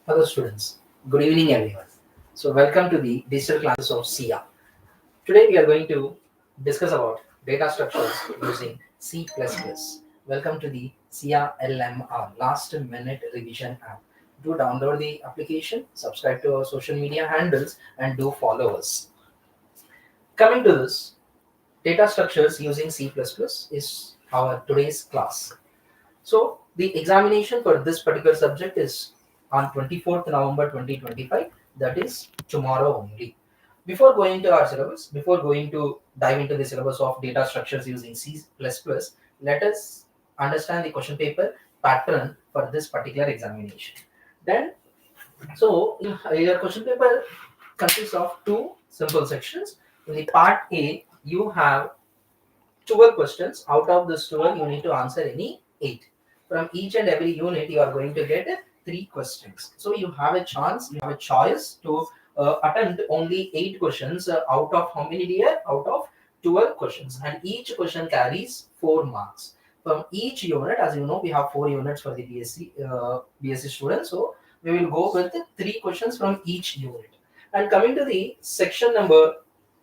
Hello students, good evening everyone. So welcome to the digital classes of SIA. Today we are going to discuss about data structures using C++. Welcome to the SIA LMR Last Minute Revision app. Do download the application, subscribe to our social media handles and do follow us. Coming to this, data structures using C++ is our today's class. So the examination for this particular subject is on 24th November 2025, that is tomorrow only. Before going to our syllabus, before going to dive into the syllabus of data structures using C++, let us understand the question paper pattern for this particular examination. Then, so your question paper consists of two simple sections. In the part A, you have 12 questions. Out of this 12, you need to answer any 8. From each and every unit, you are going to get 3 questions. So you have a chance, you have a choice to attempt only 8 questions out of how many dear? Out of 12 questions. And each question carries 4 marks. From each unit, as you know, we have 4 units for the B.SC students. So we will go with 3 questions from each unit. And coming to the section number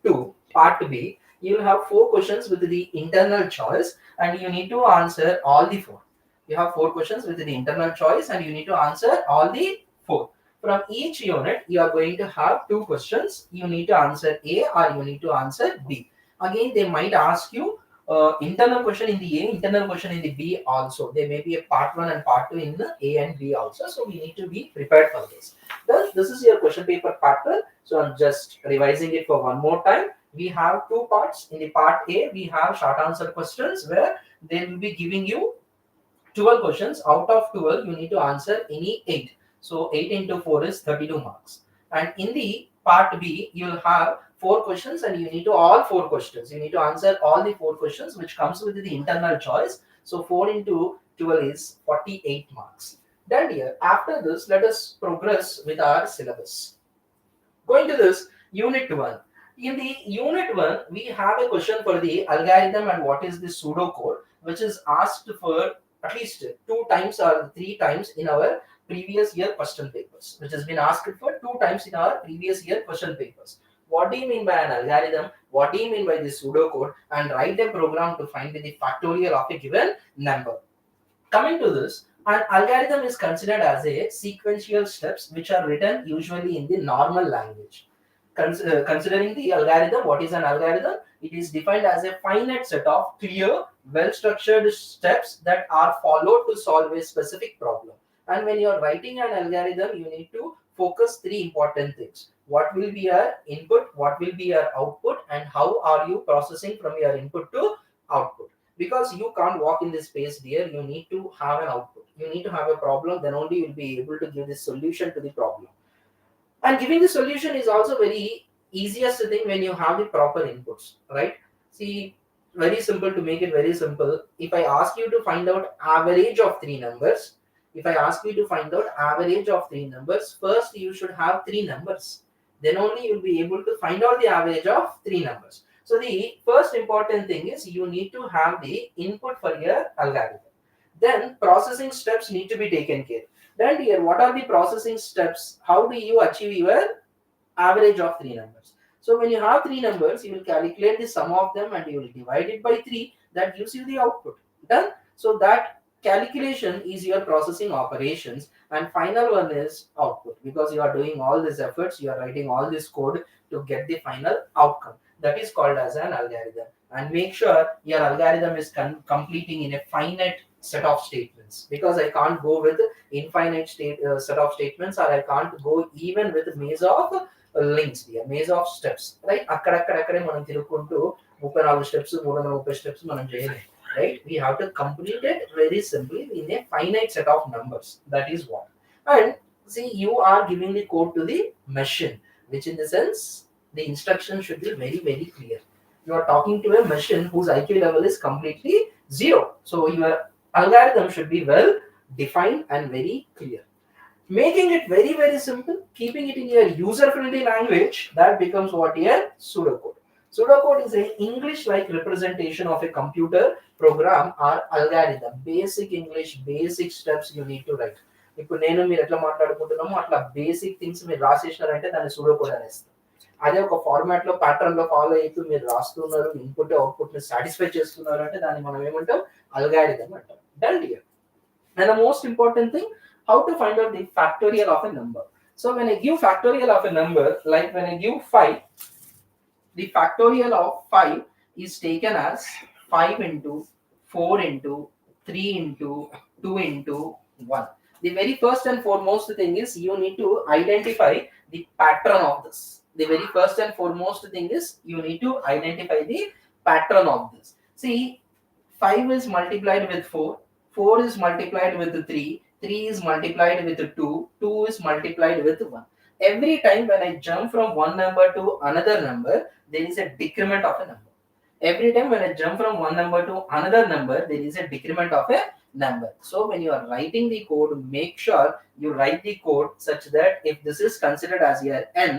2, part B, you will have 4 questions with the internal choice and you need to answer all the 4. You have 4 questions with the internal choice and you need to answer all the 4. From each unit, you are going to have 2 questions. You need to answer A or you need to answer B. Again, they might ask you internal question in the A, internal question in the B also. There may be a part 1 and part 2 in the A and B also. So we need to be prepared for this. Thus, this is your question paper pattern. So I'm just revising it for one more time. We have 2 parts. In the part A, we have short answer questions where they will be giving you 12 questions. Out of 12, you need to answer any 8. So 8 into 4 is 32 marks. And in the part B, you will have 4 questions and you need to all 4 questions. You need to answer all the 4 questions which comes with the internal choice. So 4 into 12 is 48 marks. Then here, after this, let us progress with our syllabus. Going to this, unit 1. In the unit 1, we have a question for the algorithm and what is the pseudocode, which is asked for at least 2 times or 3 times in our previous year question papers, which has been asked for 2 times in our previous year question papers. What do you mean by an algorithm? What do you mean by the pseudocode? And write a program to find the factorial of a given number. Coming to this, an algorithm is considered as a sequential steps which are written usually in the normal language. Considering the algorithm, what is an algorithm? It is defined as a finite set of clear, well-structured steps that are followed to solve a specific problem. And when you are writing an algorithm, you need to focus 3 important things. What will be your input, what will be your output, and how are you processing from your input to output. Because you can't walk in this space, dear, you need to have an output. You need to have a problem, then only you will be able to give the solution to the problem. And giving the solution is also very easiest thing when you have the proper inputs, right? See, very simple to make it very simple. If I ask you to find out average of 3 numbers, if I ask you to find out average of 3 numbers, first you should have 3 numbers. Then only you'll be able to find out the average of 3 numbers. So the first important thing is you need to have the input for your algorithm. Then processing steps need to be taken care. Then here, what are the processing steps? How do you achieve your average of 3 numbers? So when you have 3 numbers, you will calculate the sum of them and you will divide it by 3. That gives you the output. Done. So that calculation is your processing operations, and final one is output, because you are doing all these efforts, you are writing all this code to get the final outcome. That is called as an algorithm. And make sure your algorithm is completing in a finite set of statements, because I can't go with infinite set of statements, or I can't go even with maze of links here, maze of steps, right? అక్కడక్కడక్కడే మనం తిరుక్కుంటూ 34 steps 330 steps మనం చేయలేం, right? We have to complete it very simply in a finite set of numbers. That is what. And see, you are giving the code to the machine, which in the sense the instruction should be very, very clear. You are talking to a machine whose IQ level is completely 0. So your algorithm should be well defined and very clear. Making it very, very simple, keeping it in your user-friendly language, that becomes what your pseudocode. Pseudocode is a English-like representation of a computer program or algorithm. Basic English, basic steps you need to write. ఇప్పుడు నేను మీరు ఎట్లా మాట్లాడుకుంటున్నామో అట్లా basic things మీరు రాసేసినారంటే దాన్ని pseudo code అనేస్తాం. అదే ఒక format లో ప్యాటర్న్ లో ఫాలో అవుతూ మీరు రాస్తున్నారు, ఇన్పుట్ అవుట్పుట్ ని సాటిస్ఫై చేస్తున్నారు అంటే దాన్ని మనం ఏమంటాం, అల్గారిథం అంటాం. Done here. And the most important thing, how to find out the factorial of a number. So when I give factorial of a number, like when I give 5, the factorial of 5 is taken as 5 into 4 into 3 into 2 into 1. The very first and foremost thing is you need to identify the pattern of this. The very first and foremost thing is you need to identify the pattern of this. See, 5 is multiplied with 4, 4 is multiplied with 3, 3 is multiplied with 2, 2 is multiplied with 1. Every time when I jump from one number to another number, there is a decrement of a number. Every time when I jump from one number to another number, there is a decrement of a number. So when you are writing the code, make sure you write the code such that if this is considered as your n,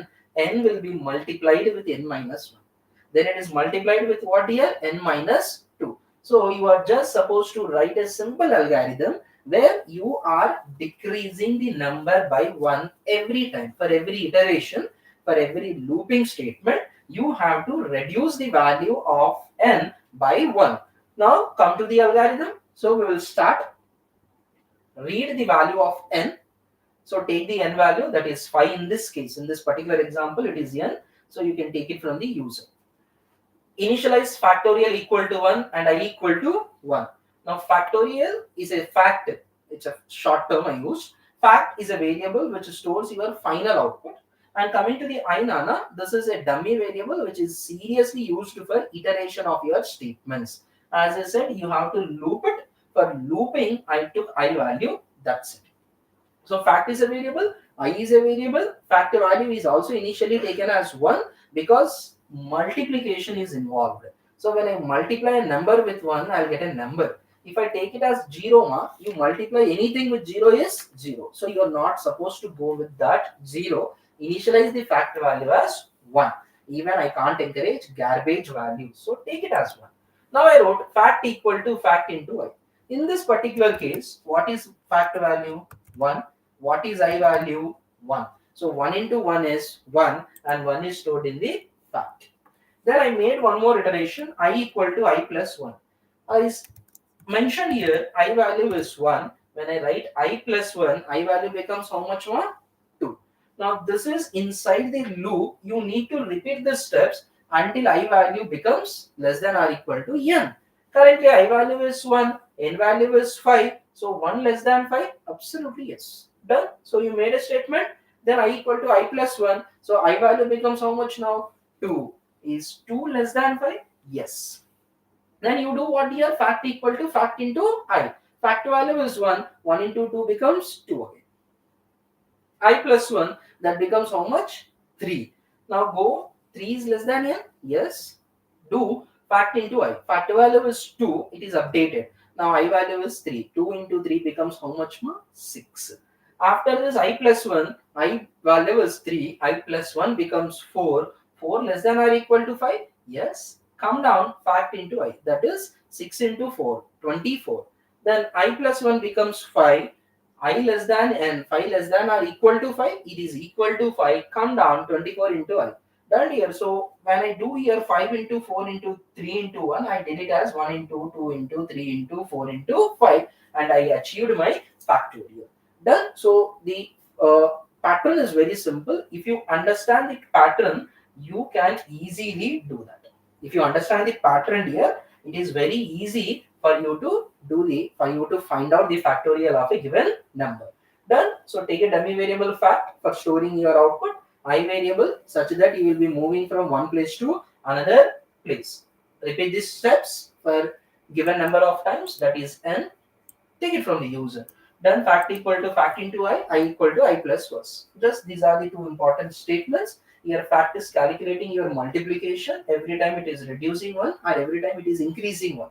n will be multiplied with n minus 1. Then it is multiplied with what here? N minus 2. So you are just supposed to write a simple algorithm where you are decreasing the number by 1 every time. For every iteration, for every looping statement, you have to reduce the value of n by 1. Now come to the algorithm. So we will start. Read the value of n. So take the n value, that is 5 in this case. In this particular example, it is n. So you can take it from the user. Initialize factorial equal to 1 and I equal to 1. Now factorial is a fact. It's a short term I used. Fact is a variable which stores your final output. And coming to the I nana, this is a dummy variable which is seriously used for iteration of your statements. As I said, you have to loop it. For looping, I took I value. That's it. So fact is a variable, I is a variable. Fact value is also initially taken as 1 because multiplication is involved. So when I multiply a number with 1, I'll get a number. If I take it as 0, you multiply anything with 0 is 0. So you're not supposed to go with that 0. Initialize the fact value as 1. Even I can't encourage garbage values. So take it as 1. Now I wrote fact equal to fact into I. In this particular case, what is fact value? 1. What is I value? 1. So 1 into 1 is 1 and 1 is stored in the fact. Then I made one more iteration, I equal to I plus 1. As mentioned here, I value is 1. When I write I plus 1, I value becomes how much more? 2. Now this is inside the loop. You need to repeat the steps until I value becomes less than or equal to n. Currently I value is 1, n value is 5. So 1 less than 5? Absolutely yes. Done. So you made a statement. Then I equal to I plus 1. So I value becomes how much now? 2. Is 2 less than 5? Yes. Then you do what here? Fact equal to fact into I. Fact value is 1. 1 into 2 becomes 2 again. I plus 1, that becomes how much? 3. Now go, 3 is less than n? Yes. Do fact into I. Fact value is 2. It is updated. Now I value is 3. 2 into 3 becomes how much more? 6. After this I plus 1, I value is 3. I plus 1 becomes 4. 4 less than or equal to 5? Yes. Come down, fact into I. That is 6 into 4, 24. Then I plus 1 becomes 5. I less than n, 5 less than or equal to 5? It is equal to 5. Come down, 24 into I. Done here. So when I do here 5 into 4 into 3 into 1, I did it as 1 into 2 into 3 into 4 into 5 and I achieved my factorial. Done. So the pattern is very simple. If you understand the pattern, you can easily do that. If you understand the pattern here, it is very easy for you to find out the factorial of a given number. Done. So take a dummy variable fact for storing your output, I variable, such that you will be moving from one place to another place. Repeat these steps for given number of times, that is n. Take it from the user. Done. Fact equal to fact into I equal to I plus 1. Just these are the two important statements. Here fact is calculating your multiplication. Every time it is reducing 1 or every time it is increasing 1.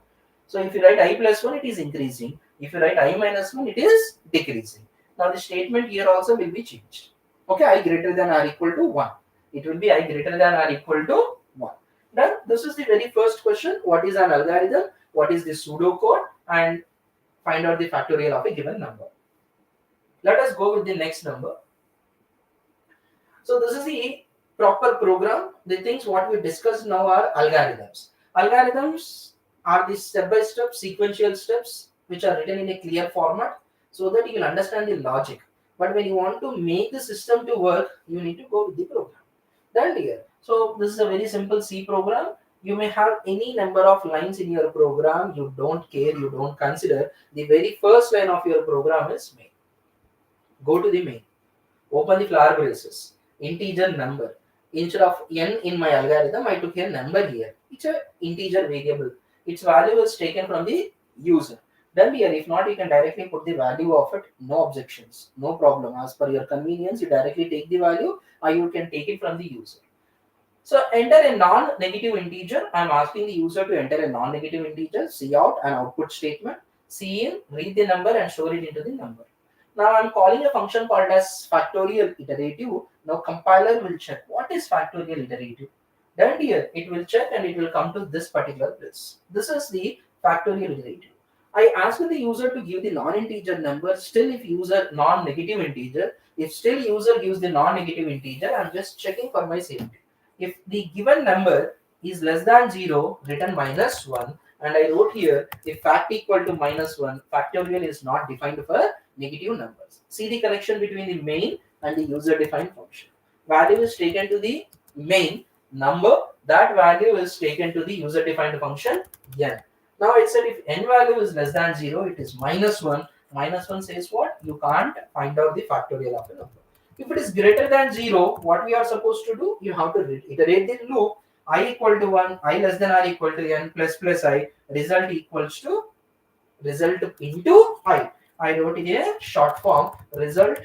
So if you write I plus 1, it is increasing. If you write I minus 1, it is decreasing. Now the statement here also will be changed. Okay, I greater than or equal to 1. It will be I greater than or equal to 1. Done. This is the very first question. What is an algorithm? What is the pseudocode? And find out the factorial of a given number. Let us go with the next number. So this is the proper program. The things what we discussed now are algorithms. Algorithms are the step-by-step sequential steps which are written in a clear format so that you will understand the logic. But when you want to make the system to work, you need to go with the program. Done here. So this is a very simple C program. You may have any number of lines in your program. You don't care, you don't consider. The very first line of your program is main. Go to the main. Open the flower braces. Integer number. Instead of n in my algorithm, I took a number here. It's an integer variable. Its value is taken from the user. Done here. If not, you can directly put the value of it. No objections. No problem. As per your convenience, you directly take the value or you can take it from the user. So enter a non-negative integer. I'm asking the user to enter a non-negative integer. See out an output statement. See in, read the number and store it into the number. Now I'm calling a function called as factorial iterative. Now compiler will check what is factorial iterative. Then here it will check and it will come to this particular place. This is the factorial iterative. I asked the user to give the non-integer number. Still, if user non-negative integer, if still user gives the non-negative integer, I'm just checking for my safety. If the given number is less than 0, written -1, and I wrote here if fact equal to -1, factorial is not defined for negative numbers. See the connection between the main and the user defined function. Value is taken to the main number, that value is taken to the user defined function n. Now it said if n value is less than 0, it is -1. -1 says what? You can't find out the factorial of a number. If it is greater than 0, what we are supposed to do? You have to iterate the loop. I equal to 1, I less than or equal to n plus I, result equals to result into I. I wrote in a short form, result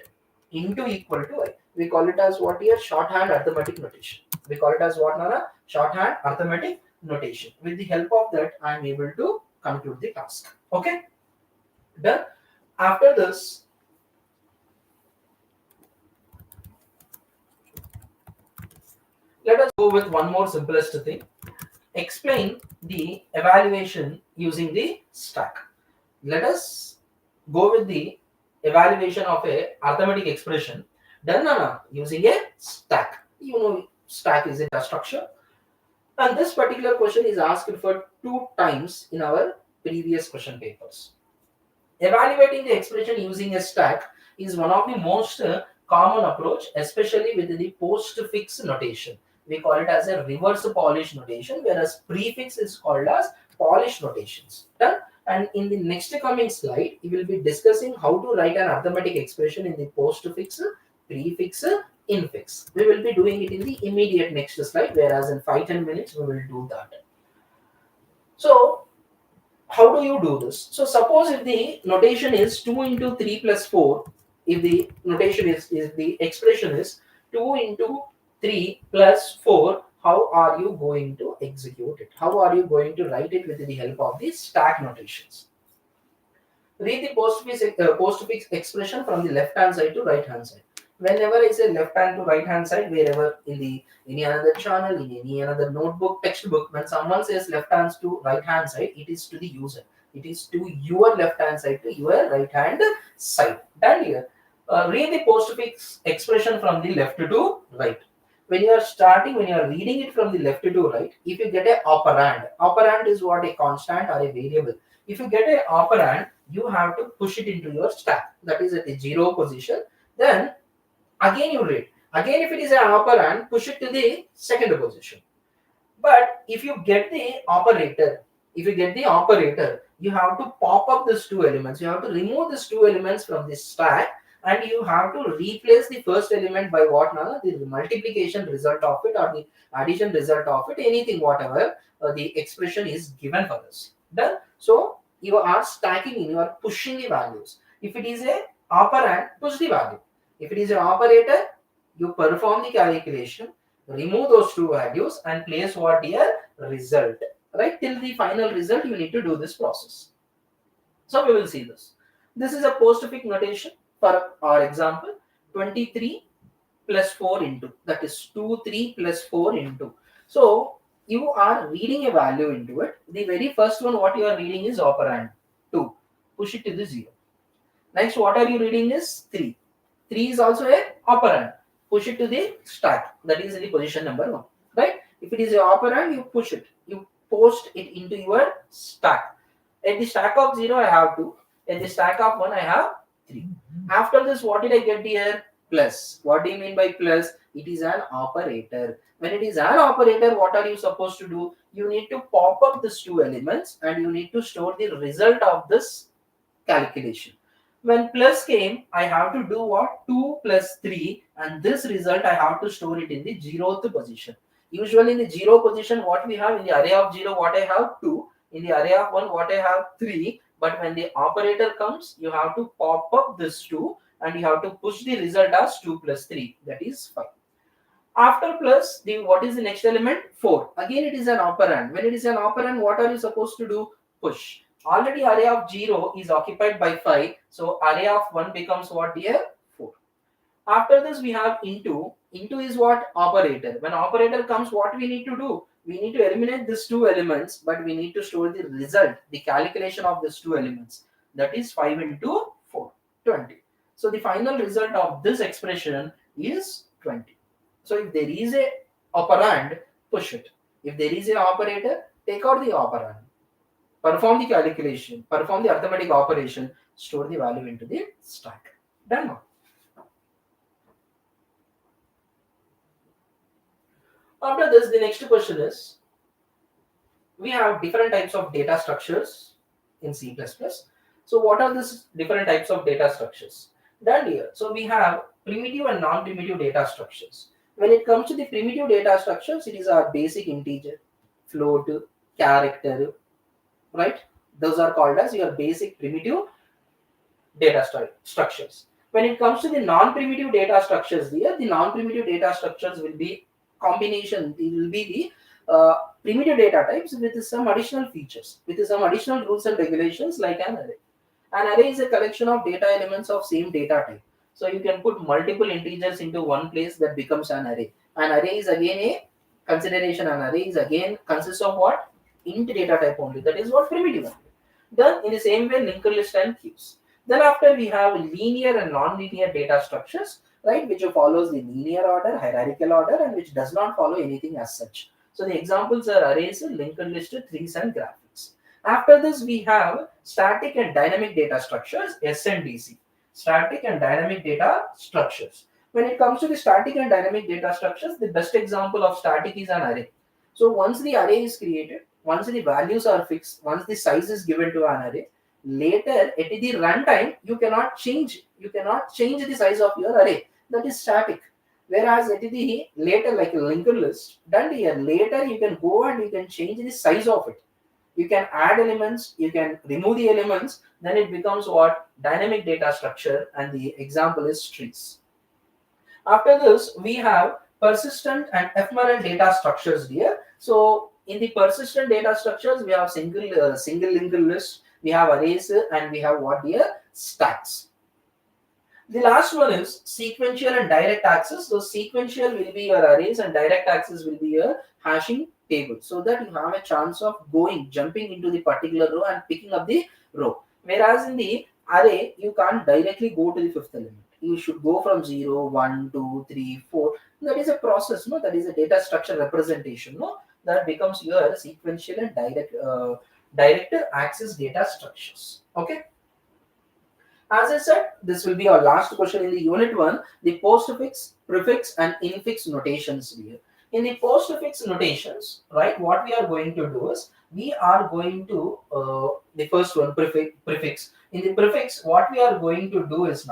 into equal to I. We call it as what here? Shorthand arithmetic notation. We call it as what, Nana? Shorthand arithmetic notation. With the help of that, I am able to conclude the task. Okay? Done. After this, let us go with one more simplest thing. Explain the evaluation using the stack. Let us go with the evaluation of a arithmetic expression done using a stack. You know, stack is a data structure. And this particular question is asked for 2 times in our previous question papers. Evaluating the expression using a stack is one of the most common approach, especially with the postfix notation. We call it as a reverse polish notation, whereas prefix is called as polish notations. Done. And in the next coming slide, we will be discussing how to write an arithmetic expression in the postfix, prefix, infix. We will be doing it in the immediate next slide, whereas in 5-10 minutes we will do that. So how do you do this? So suppose if the notation is 2 into 3 plus 4, if the notation is the expression is 2 into 3 plus 4, how are you going to execute it? How are you going to write it with the help of the stack notations? Read the postfix expression from the left hand side to right hand side. Whenever I say left hand to right hand side, wherever in the any another channel, in any another notebook, textbook, when someone says left hand to right hand side, it is to the user. It is to your left hand side to your right hand side. Done here. Read the postfix expression from the left to right. When you are starting, when you are reading it from the left to right, if you get a operand is what? A constant or a variable. If you get a operand, you have to push it into your stack. That is at the 0 position. Then again you read. Again, if it is an operand, push it to the 2nd position. But if you get the operator, you have to pop up these 2 elements. You have to remove these 2 elements from the stack, and you have to replace the first element by what now? The multiplication result of it or the addition result of it, anything, whatever the expression is given for this. Done. So you are stacking in, you are pushing the values. If it is a operand, push the value. If it is an operator, you perform the calculation, remove those 2 values and place what here? Result. Right? Till the final result, you need to do this process. So we will see this. This is a postfix notation for our example. 23 plus 4 into, that is 2, 3 plus 4 into. So you are reading a value into it. The very first one what you are reading is operand 2. Push it to the 0. Next, what are you reading is 3. 3 is also a operand. Push it to the stack. That is the position number 1. Right? If it is a operand, you push it. You post it into your stack. At the stack of 0, I have 2. At the stack of 1, I have 3. After this, what did I get here? Plus. What do you mean by plus? It is an operator. When it is an operator, what are you supposed to do? You need to pop up these two elements and you need to store the result of this calculation. When plus came, I have to do what? 2 plus 3, and this result I have to store it in the 0th position. Usually in the 0 position, what we have in the array of 0, what I have 2, in the array of 1, what I have 3, but when the operator comes, you have to pop up this 2 and you have to push the result as 2 plus 3, that is 5. After plus, what is the next element? 4. Again, it is an operand. When it is an operand, what are you supposed to do? Push. Already array of 0 is occupied by 5. So array of 1 becomes what here? 4. After this, we have into. Into is what? Operator. When operator comes, what we need to do? We need to eliminate these two elements, but we need to store the result, the calculation of these two elements. That is 5 into 4, 20. So the final result of this expression is 20. So if there is a operand, push it. If there is an operator, take out the operand. Perform the calculation, perform the arithmetic operation, store the value into the stack. Done now. After this, the next question is, we have different types of data structures in C++. So what are these different types of data structures? Done here. So we have primitive and non-primitive data structures. When it comes to the primitive data structures, it is our basic integer, float, character, right? Those are called as your basic primitive data structures. When it comes to the non-primitive data structures here, the non-primitive data structures will be combination, it will be the primitive data types with some additional features, with some additional rules and regulations like an array. An array is a collection of data elements of same data type. So you can put multiple integers into one place, that becomes an array. An array is again a consideration. An array is again consists of what? Int data type only. That is what primitive. Then in the same way, linked list and queues. Then after we have linear and non-linear data structures, right, which follows the linear order, hierarchical order, and which does not follow anything as such. So the examples are arrays, linked list, trees, and graphics. After this, we have static and dynamic data structures, S and DC. Static and dynamic data structures. When it comes to the static and dynamic data structures, the best example of static is an array. So once the array is created, once the values are fixed, once the size is given to an array, later at the runtime, you cannot change the size of your array. That is static. Whereas at the later, like a linked list, done here, later you can go and you can change the size of it. You can add elements, you can remove the elements, then it becomes what? Dynamic data structure, and the example is trees. After this, we have persistent and ephemeral data structures here. So in the persistent data structures, we have single linked list, we have arrays, and we have what here? Stacks. The last one is sequential and direct access. So sequential will be your arrays and direct access will be your hashing table, so that you have a chance of jumping into the particular row and picking up the row. Whereas in the array, you can't directly go to the fifth element. You should go from 0, 1, 2, 3, 4. That is a process, no? That is a data structure representation, no? That becomes your sequential and direct access data structures. Okay. As I said, this will be our last question in the unit 1, the postfix, prefix, and infix notations here. In the postfix notations, right, what we are going to do is, we are going to, the first one, prefix. In the prefix, what we are going to do is,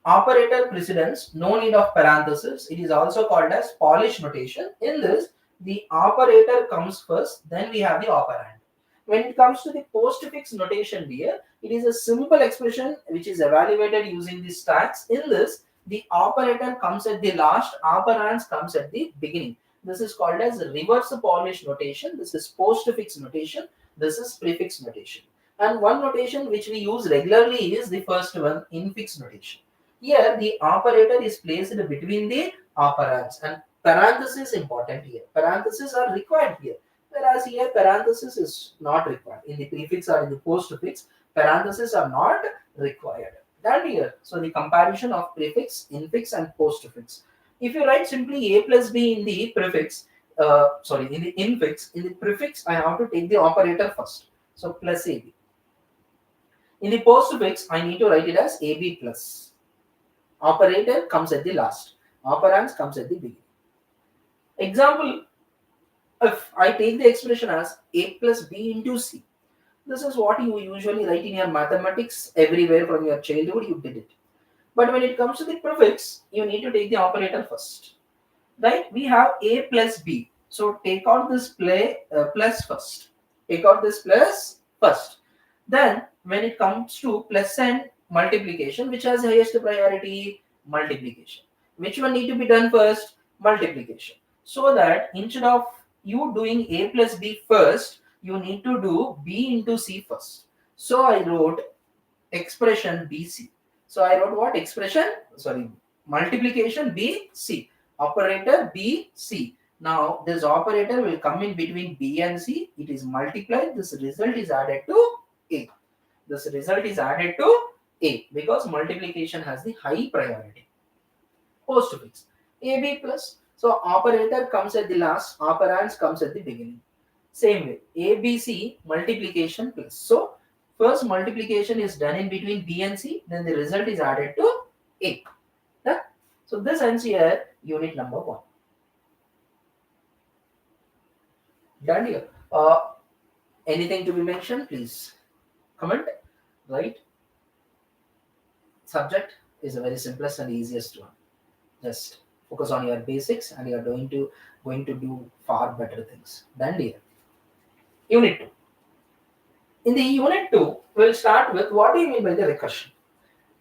operator precedence, no need of parenthesis. It is also called as Polish notation. In this, the operator comes first, then we have the operand. When it comes to the postfix notation here, it is a simple expression which is evaluated using the stacks. In this, the operator comes at the last, operands comes at the beginning. This is called as reverse Polish notation. This is postfix notation. This is prefix notation. And one notation which we use regularly is the first one, infix notation. Here, the operator is placed between the operands, and parenthesis important here. Parentheses are required here. Whereas here parenthesis is not required. In the prefix or in the postfix, parentheses are not required. That here. So the comparison of prefix, infix and postfix. If you write simply a plus b in the prefix, in the infix, in the prefix I have to take the operator first. So plus ab. In the postfix, I need to write it as ab plus. Operator comes at the last. Operands comes at the beginning. Example, if I take the expression as a plus b into c, this is what you usually write in your mathematics everywhere from your childhood, you did it. But when it comes to the prefix, you need to take the operator first. Right? We have a plus b. So take out this plus first. Take out this plus first. Then when it comes to plus and multiplication, which has highest priority? Multiplication. Which one need to be done first? Multiplication. So that instead of you doing a plus b first, you need to do b into c first. So I wrote expression bc. So I wrote what? Expression, multiplication bc. Operator bc. Now this operator will come in between b and c. It is multiplied. This result is added to a. This result is added to a because multiplication has the high priority. Postfix ab plus. So operator comes at the last. Operands comes at the beginning. Same way abc multiplication plus. So first multiplication is done in between b and c. Then the result is added to a. Yeah? So this ends here unit number 1. Done here. Anything to be mentioned? Please comment. Right. Subject is a very simplest and easiest one. Just focus on your basics and you are going to do far better things. Done here. Unit 2. In the unit 2, we'll start with what do you mean by the recursion.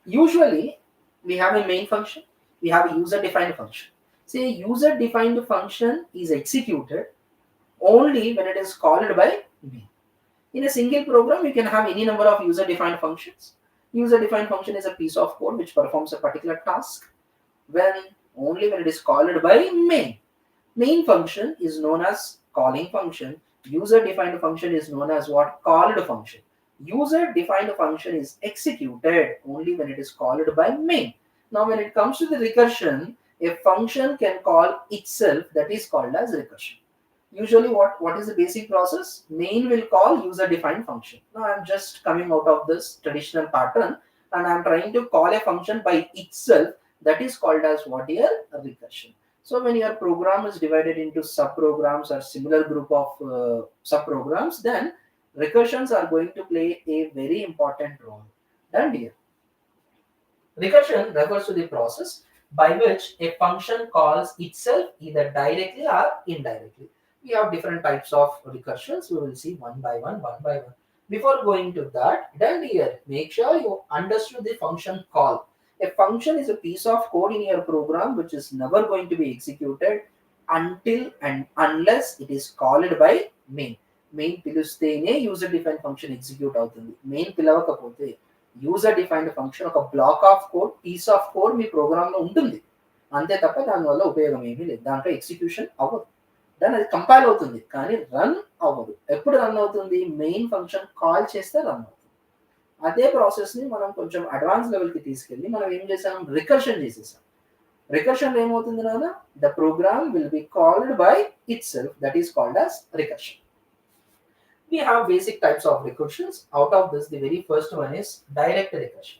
Usually, we have a main function, we have a user-defined function. Say user-defined function is executed only when it is called by main. In a single program, you can have any number of user-defined functions. User-defined function is a piece of code which performs a particular task only when it is called by main. Main function is known as calling function. User-defined function is known as what? Called function. User-defined function is executed only when it is called by main. Now, when it comes to the recursion, a function can call itself, that is called as recursion. Usually, what is the basic process? Main will call user-defined function. Now, I'm just coming out of this traditional pattern and I'm trying to call a function by itself, that is called as what here? A recursion. So when your program is divided into subprograms or similar group of subprograms, then recursions are going to play a very important role. Done here. Recursion refers to the process by which a function calls itself either directly or indirectly. We have different types of recursions. We will see one by one. Before going to that, done here, make sure you understood the function call. A function is a piece of code in your program which is never going to be executed until and unless it is called by main. Main pilustene user defined function execute అవుతుంది. Main పిలవకపోతే user defined function ఒక block of code, piece of code మీ program లో ఉంటుంది. అంతే తప్ప దానివల్ల ఉపయోగం ఏమీ లేదు. దాంట్లో ఎగ్జిక్యూషన్ అవ్వదు. దాని అది కంపైల్ అవుతుంది కానీ రన్ అవ్వదు. ఎప్పుడు రన్ అవుతుంది? మెయిన్ ఫంక్షన్ కాల్ చేస్తే రన్ అవుతుంది. అదే ప్రాసెస్ ని మనం కొంచెం అడ్వాన్స్ లెవెల్ కి తీసుకెళ్ళి మనం ఏం చేసాం? రికర్షన్ చేసేసాం. రికర్షన్ ఏమవుతుంది నాన్న? The program will be called by itself, that is called as recursion. We have basic types of recursions. Out of this, the very first one is direct recursion.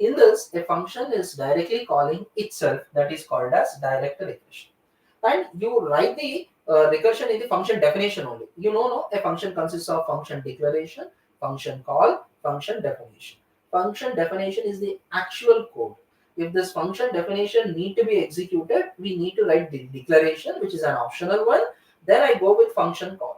In this, a function is directly calling itself, that is called as direct recursion. And you write the recursion in the function definition only. You know, a function consists of function declaration, function call, function definition. Function definition is the actual code. If this function definition need to be executed, we need to write the declaration, which is an optional one. Then I go with function call.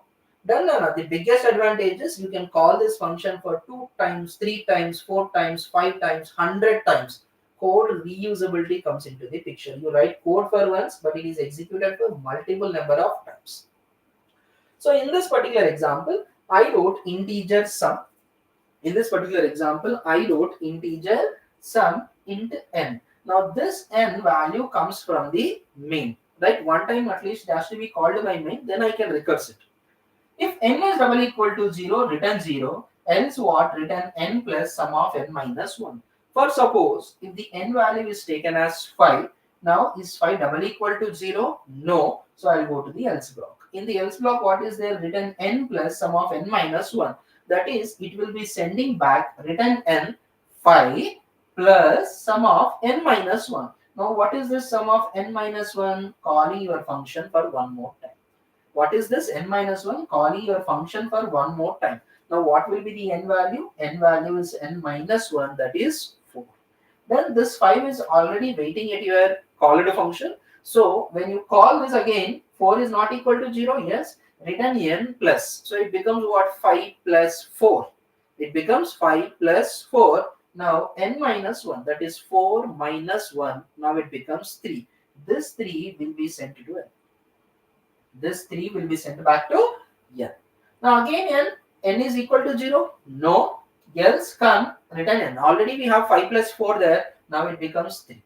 Done. The biggest advantage is you can call this function for 2 times, 3 times, 4 times, 5 times, 100 times. Code reusability comes into the picture. You write code for once, but it is executed for multiple number of times. So in this particular example, I wrote integer sum. In this particular example, I wrote integer sum int n. Now this n value comes from the main. right? One time at least it has to be called by main, then I can recurse it. If n is double equal to 0, return 0, else what? Return n plus sum of n minus 1. For suppose, if the n value is taken as 5, now is 5 double equal to 0? No. So I'll go to the else block. In the else block, what is there? Return n plus sum of n minus 1. That is, it will be sending back return n 5 plus sum of n minus 1. Now, what is this sum of n minus 1? Calling your function for one more time. What is this n minus 1? Calling your function for one more time. Now what will be the n value? N value is n minus 1, that is 4. Then this 5 is already waiting at your called function. So when you call this again, 4 is not equal to 0. Yes, return n plus. So it becomes what? 5 plus 4. It becomes 5 plus 4. Now n minus 1, that is 4 minus 1. Now it becomes 3. This 3 will be sent to n. This 3 will be sent back to n. Now again n is equal to 0? No. Else come return n. Already we have 5 plus 4 there. Now it becomes 3.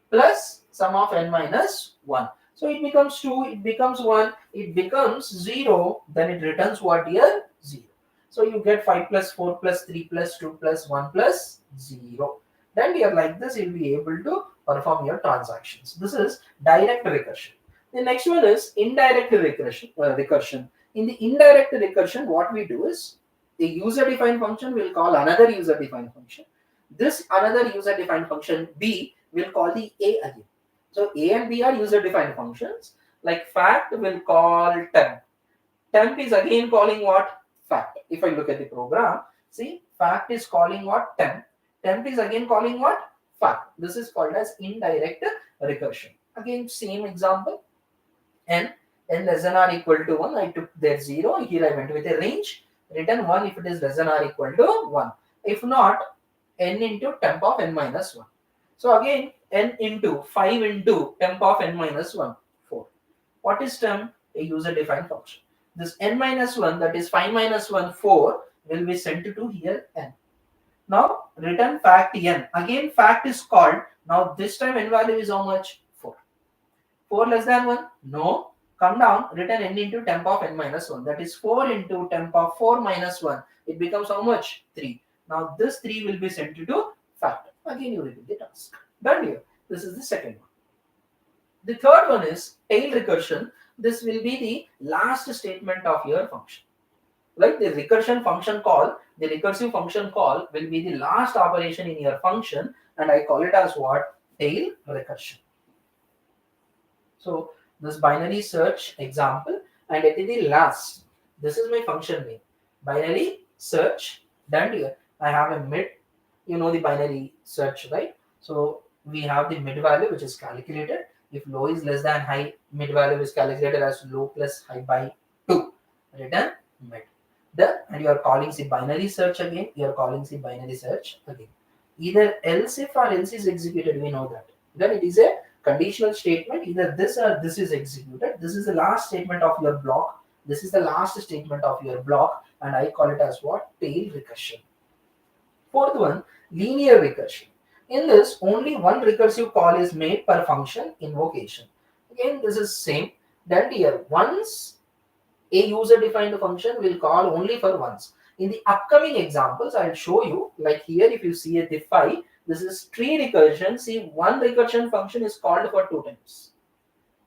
Plus sum of n minus 1. So it becomes 2, it becomes 1, it becomes 0. Then it returns what here? 0. So you get 5 plus 4 plus 3 plus 2 plus 1 plus 0. Then here like this you'll be able to perform your transactions. This is direct recursion. The next one is indirect recursion. In the indirect recursion, what we do is the user-defined function will call another user-defined function. This another user-defined function B will call the A again. So A and B are user-defined functions. Like fact will call temp. Temp is again calling what? Fact. If I look at the program, see fact is calling what? Temp. Temp is again calling what? Fact. This is called as indirect recursion. Again, same example. N less than or equal to 1, I took there 0, here I went with a range, return 1 if it is less than or equal to 1. If not, n into temp of n minus 1. So again, n into 5 into temp of n minus 1, 4. What is temp? A user defined function. This n minus 1, that is 5 minus 1, 4, will be sent to here n. Now return fact n. Again fact is called. Now this time n value is how much? 4. 4 less than 1? No. Come down, return n into temp of n minus 1. That is 4 into temp of 4 minus 1. It becomes how much? 3. Now this 3 will be sent to fact. Again you repeat the task. Done here. This is the second one. The third one is tail recursion. This will be the last statement of your function. Like the recursion function call, the recursive function call will be the last operation in your function, and I call it as what? Tail recursion. So this binary search example, and at the last, this is my function name. Binary search, done here. I have a mid, you know the binary search, right? So we have the mid value which is calculated. If low is less than high, mid value is calculated as low plus high by 2. Return mid. Done, and you are calling the binary search again. You are calling the binary search again. Either else if or else is executed, we know that. Then it is a conditional statement. Either this or this is executed. This is the last statement of your block. This is the last statement of your block, and I call it as what? Tail recursion. Fourth one, linear recursion. In this, only one recursive call is made per function invocation. Again, this is same. Then here, once a user-defined function will call only for once. In the upcoming examples, I'll show you. Like here, if you see a diff 5, this is tree recursion. See, one recursion function is called for 2 times.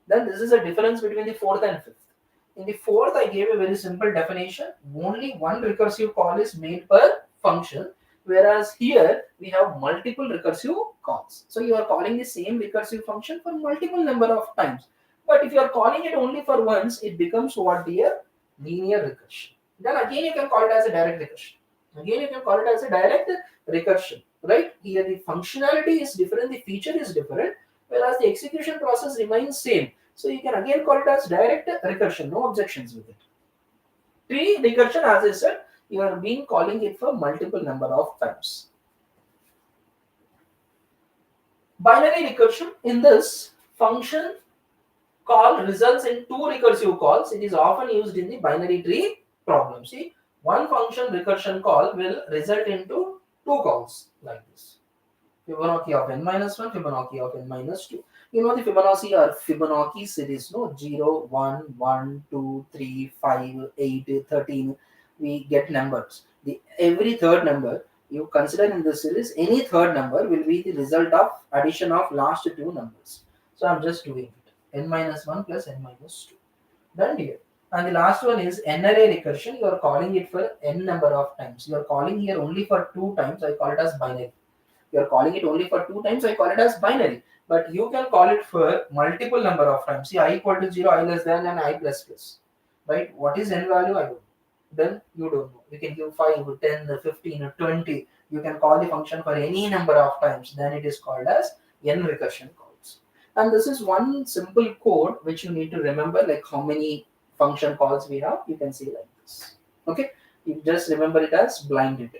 Then this is a difference between the fourth and fifth. In the fourth, I gave a very simple definition. Only one recursive call is made per function. Whereas here, we have multiple recursive calls. So you are calling the same recursive function for multiple number of times. But if you are calling it only for once, it becomes what, dear? Linear recursion. Then again, you can call it as a direct recursion. Again, you can call it as a direct recursion. Right? Here, the functionality is different, the feature is different, whereas the execution process remains same. So you can again call it as direct recursion. No objections with it. Tree recursion, as I said, you are being calling it for multiple number of times. Binary recursion, in this function call results in 2 recursive calls. It is often used in the binary tree problem. See, one function recursion call will result into 2 calls like this. Fibonacci of n minus 1, Fibonacci of n minus 2. You know the Fibonacci series, no? 0, 1, 1, 2, 3, 5, 8, 13. We get numbers. The every third number you consider in the series, any third number will be the result of addition of last two numbers. So I'm just doing it. N minus 1 plus n minus 2. Done here. And the last one is n-array recursion. You are calling it for n number of times. You are calling here only for 2 times. I call it as binary. You are calling it only for 2 times. I call it as binary. But you can call it for multiple number of times. See, I equal to 0, I less than, and I plus plus. Right? What is n value? I don't know. Then you don't know. You can give 5, 10, 15, 20. You can call the function for any number of times. Then it is called as n recursion calls. And this is one simple code which you need to remember, like how many function calls we have. You can see like this. Okay, you just remember it as blinded.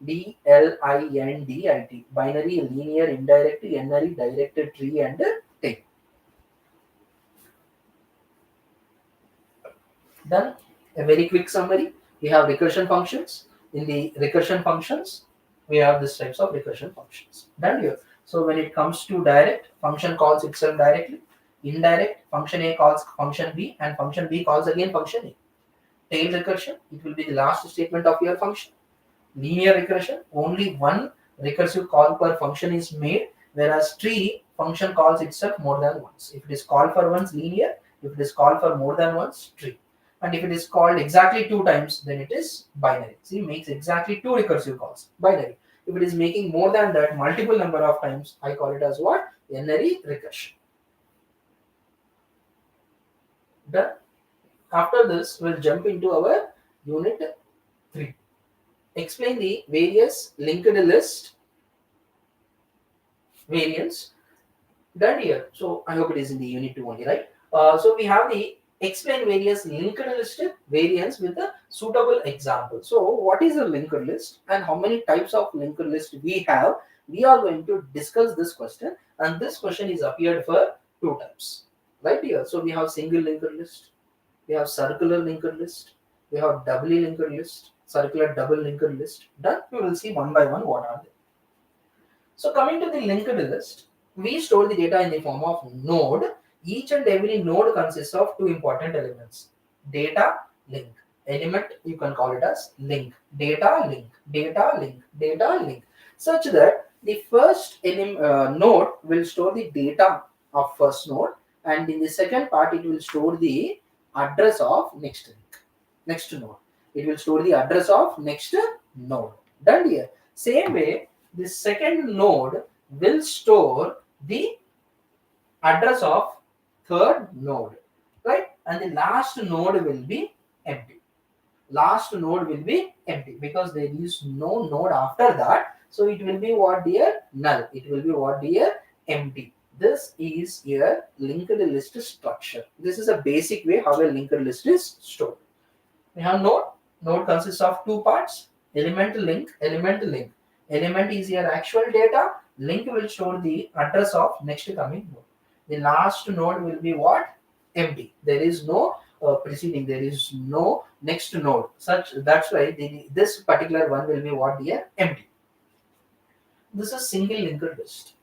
BLINDIT, binary, linear, indirect, n-ary, directed, tree, and tail. Then a very quick summary. We have recursion functions. In the recursion functions, we have these types of recursion functions. Done here. So when it comes to direct, function calls itself directly. Indirect, function A calls function B, and function B calls again function A. Tail recursion, it will be the last statement of your function. Linear regression, only one recursive call per function is made, whereas tree function calls itself more than once. If it is called for once, linear. If it is called for more than once, tree. And if it is called exactly 2 times, then it is binary. See, makes exactly 2 recursive calls, binary. If it is making more than that, multiple number of times, I call it as what? N-ary recursion. Done. After this, we'll jump into our unit 3. Explain the various linked list variants. Done here. So I hope it is in the unit 2 only, right? So we have the explain various linked list variants with a suitable example. So what is a linked list and how many types of linked list we have? We are going to discuss this question, and this question is appeared for 2 types, right here. So we have single linked list, we have circular linked list, we have doubly linked list, circular double linked list. Done. We will see one by one what are they. So coming to the linked list, we store the data in the form of node. Each and every node consists of 2 important elements: data, link. Element, you can call it as link. Data, link. Data, link. Data, link. Such that the first node will store the data of first node, and in the second part it will store the address of next node. It will store the address of next node. Done here. Same way, the second node will store the address of third node, right? And the last node will be empty. Last node will be empty because there is no node after that. So it will be what, dear? Null. It will be what, dear? Empty. This is your linked list structure. This is a basic way how a linked list is stored. We have node. Node consists of 2 parts: element, link, element, link. Element is your actual data. Link will store the address of next coming node. The last node will be what? Empty. There is no preceding. There is no next node. That's why this particular one will be what, here? Empty. This is single linked list.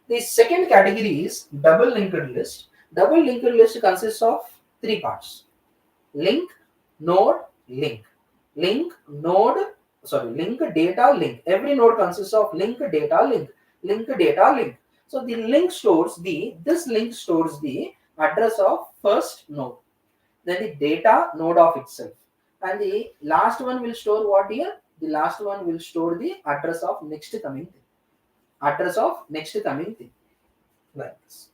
The second category is double linked list. Double linked list consists of 3 parts: link, node, link. Link, data, link. Every node consists of link, data, link. Link, data, link. So the link stores this link stores the address of first node, then the data node of itself, and the last one will store what here? The last one will store the address of next coming thing. Address of next coming thing, like this.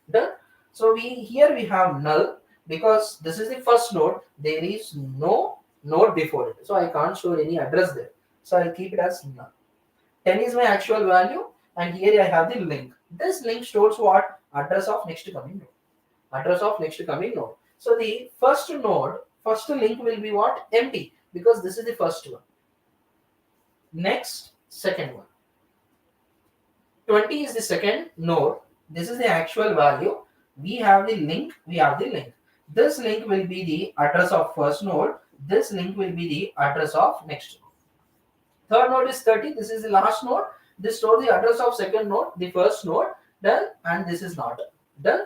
Done. So here we have null because this is the first node. There is no node before it, so I can't store any address there. So I'll keep it as null. 10 is my actual value, and here I have the link. This link stores what? Address of next coming node. Address of next coming node. So the first link will be what? Empty, because this is the first one. Next, second one. 20 is the second node. This is the actual value. We have the link. This link will be the address of first node. This link will be the address of next node. Third node is 30. This is the last node. This stores the address of second node, the first node. Done. And this is not. Done?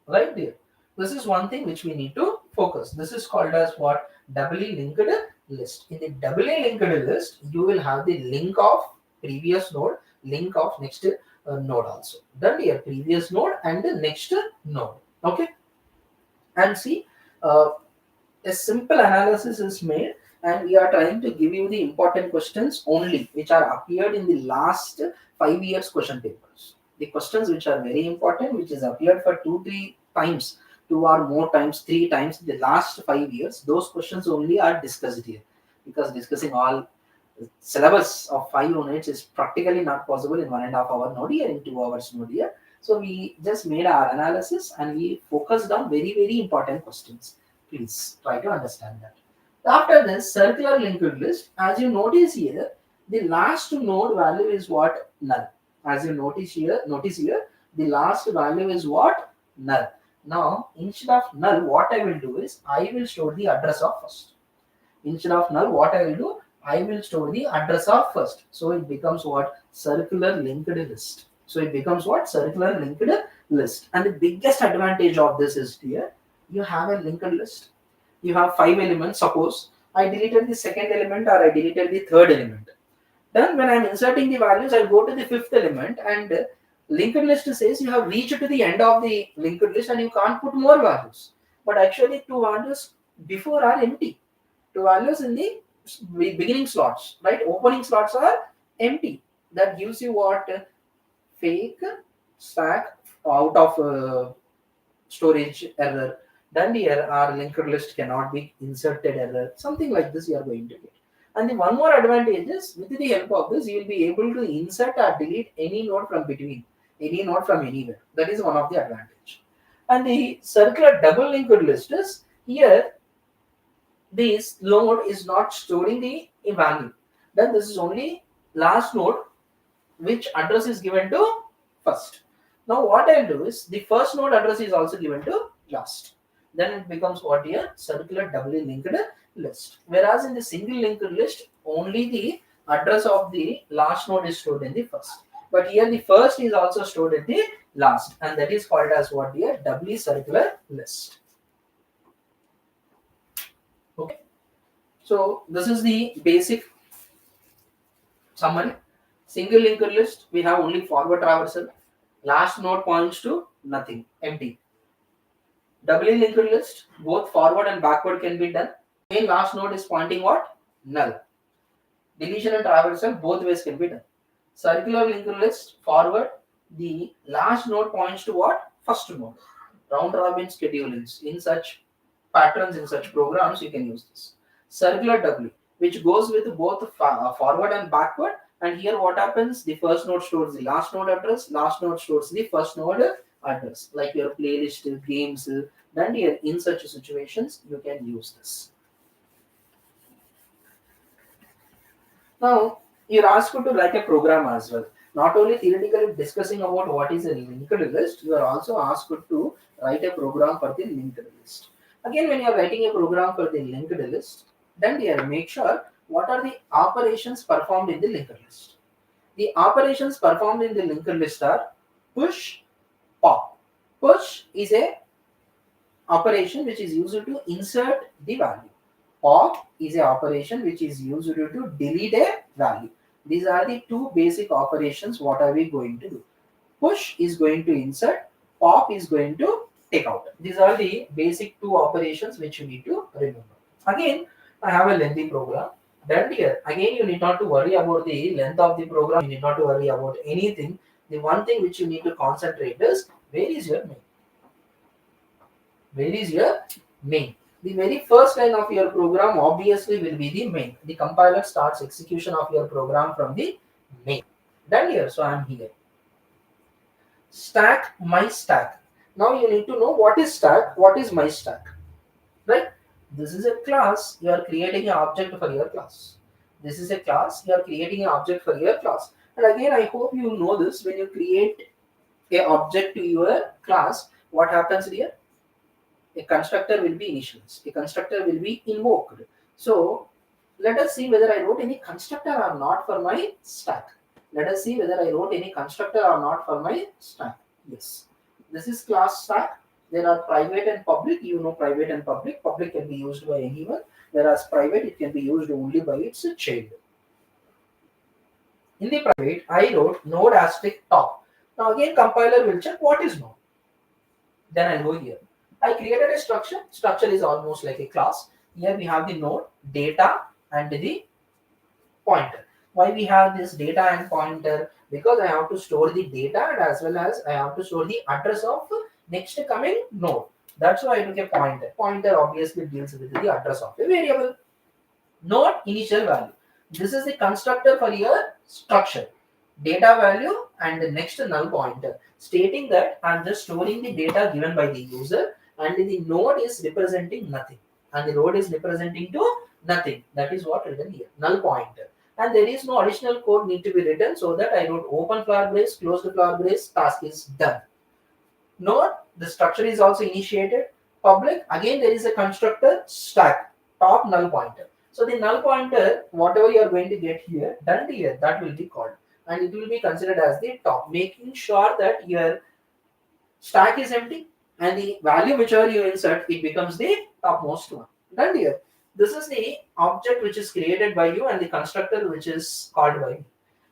Right there. This is one thing which we need to focus. This is called as what? Doubly linked list. In the doubly linked list, you will have the link of previous node, link of next node also. Done here, previous node and the next node. Okay. And see, a simple analysis is made, and we are trying to give you the important questions only which are appeared in the last 5 years question papers. The questions which are very important, which is appeared for 2-3 times, 2 or more times, 3 times in the last 5 years, those questions only are discussed here, because discussing all syllabus of 5 units is practically not possible in 1.5 hour node here, in 2 hours node here. So we just made our analysis and we focused on very, very important questions. Please try to understand that. After this circular linked list, as you notice here, the last node value is what? Null. As you notice here, the last value is what? Null. Now, instead of null, what I will do is I will store the address of first. Instead of null, what I will do? I will store the address of first. So it becomes what? Circular linked list. So it becomes what? Circular linked list. And the biggest advantage of this is here, you have a linked list. You have 5 elements. Suppose I deleted the second element or I deleted the third element. Then when I'm inserting the values, I'll go to the fifth element, and linked list says you have reached to the end of the linked list and you can't put more values. But actually 2 values before are empty. 2 values in the beginning slots, right? Opening slots are empty. That gives you what? Fake stack out of storage error. Then here our linked list cannot be inserted error. Something like this you are going to get. And the one more advantage is, with the help of this, you will be able to insert or delete any node from between, any node from anywhere. That is one of the advantage. And the circular double linked list is here, this node is not storing the value. Then this is only last node which address is given to first. Now what I'll do is the first node address is also given to last. Then it becomes what here? Circular doubly linked list. Whereas in the single linked list, only the address of the last node is stored in the first. But here the first is also stored in the last, and that is called as what here? Doubly circular list. Okay. So this is the basic summary. Single linked list, we have only forward traversal. Last node points to nothing, empty. Doubly linked list, both forward and backward can be done. Main last node is pointing what? Null. Deletion and traversal, both ways can be done. Circular linked list, forward, the last node points to what? First node. Round robin schedulings. In such patterns, in such programs, you can use this. Circular doubly, which goes with both forward and backward. And here what happens? The first node stores the last node address, last node stores the first node address, like your playlist, games. Then here, in such situations, you can use this. Now, you're asked to write a program as well. Not only theoretically discussing about what is a linked list, you are also asked to write a program for the linked list. Again, when you are writing a program for the linked list, then here make sure what are the operations performed in the linked list. The operations performed in the linked list are push, pop. Push is a operation which is used to insert the value. Pop is a operation which is used to delete a value. These are the two basic operations. What are we going to do? Push is going to insert, pop is going to take out. These are the basic two operations which you need to remember. Again, I have a lengthy program. Then here, again, you need not to worry about the length of the program. You need not to worry about anything. The one thing which you need to concentrate is, where is your main? Where is your main? The very first line of your program obviously will be the main. The compiler starts execution of your program from the main. Then here, so I am here. Stack, my stack. Now you need to know what is stack, what is my stack. Right? This is a class, you are creating an object for your class. This is a class, you are creating an object for your class. And again, I hope you know this, when you create an object to your class, what happens here? A constructor will be initialized. A constructor will be invoked. So let us see whether I wrote any constructor or not for my stack. Let us see whether I wrote any constructor or not for my stack. Yes. This is class stack. There are private and public. You know private and public. Public can be used by anyone, whereas private it can be used only by its child. In the private, I wrote node asterisk top. Now again compiler will check what is node. Then I'll go here. I created a structure. Structure is almost like a class. Here we have the node, data, and the pointer. Why we have this data and pointer? Because I have to store the data and as well as I have to store the address of next coming node. That's why I took a pointer. Pointer obviously deals with the address of a variable. Node initial value. This is the constructor for your structure. Data value and the next null pointer, stating that I'm just storing the data given by the user and the node is representing nothing and the node is representing to nothing. That is what written here, null pointer. And there is no additional code need to be written, so that I wrote open flower brace, close the flower brace, task is done. Node, the structure is also initiated. Public, again there is a constructor, stack, top null pointer. So the null pointer, whatever you are going to get here, done here, that will be called. And it will be considered as the top, making sure that your stack is empty and the value whichever you insert, it becomes the topmost one. Done here. This is the object which is created by you and the constructor which is called by me.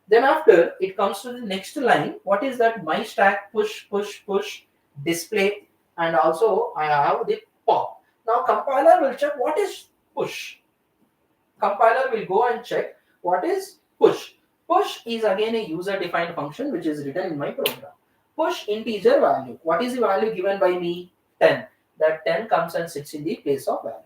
Then after it comes to the next line, what is that? My stack push, push, push, display, and also I have the pop. Now compiler will check what is push. Compiler will go and check what is push. Push is again a user defined function which is written in my program. Push integer value. What is the value given by me? 10. That 10 comes and sits in the place of value.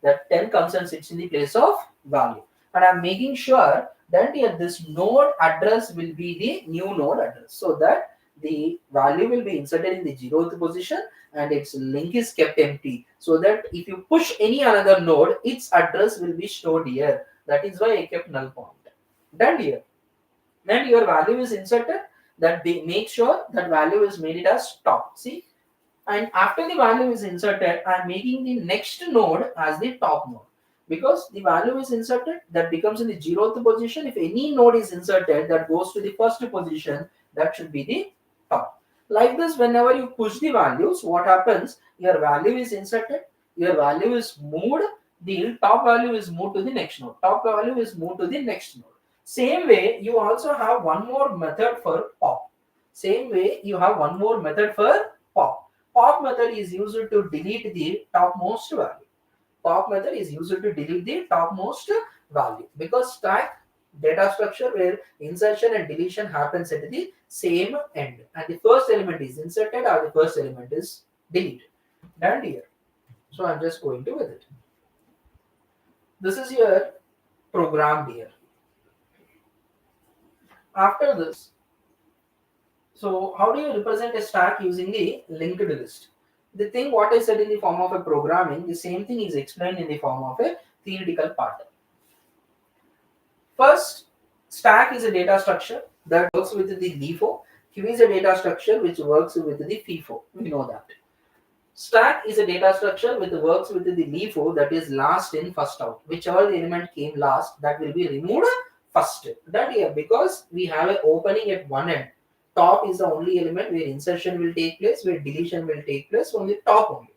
That 10 comes and sits in the place of value. And I'm making sure that here this node address will be the new node address, so that the value will be inserted in the 0th position and its link is kept empty, so that if you push any another node, its address will be stored here. That is why I kept null pointer. Done here. Then your value is inserted, that they make sure that value is made it as top. See, and after the value is inserted, I am making the next node as the top node, because the value is inserted, that becomes in the 0th position. If any node is inserted that goes to the first position, that should be the top. Like this, whenever you push the values, what happens? Your value is inserted, your value is moved, the top value is moved to the next node, top value is moved to the next node. Same way, you also have one more method for pop. Same way, you have one more method for pop. Pop method is used to delete the topmost value. Pop method is used to delete the topmost value, because stack data structure where insertion and deletion happens at the same end, and the first element is inserted or the first element is deleted. Done here. So I'm just going to with it. This is your program here. After this, so how do you represent a stack using the linked list? The thing what I said in the form of a programming, the same thing is explained in the form of a theoretical pattern. First, stack is a data structure that works with the LIFO. Queue is a data structure which works with the FIFO. We know that. Stack is a data structure which works with the LIFO, that is last in, first out. Whichever the element came last, that will be removed first. That here, because we have an opening at one end. Top is the only element where insertion will take place, where deletion will take place, only top only.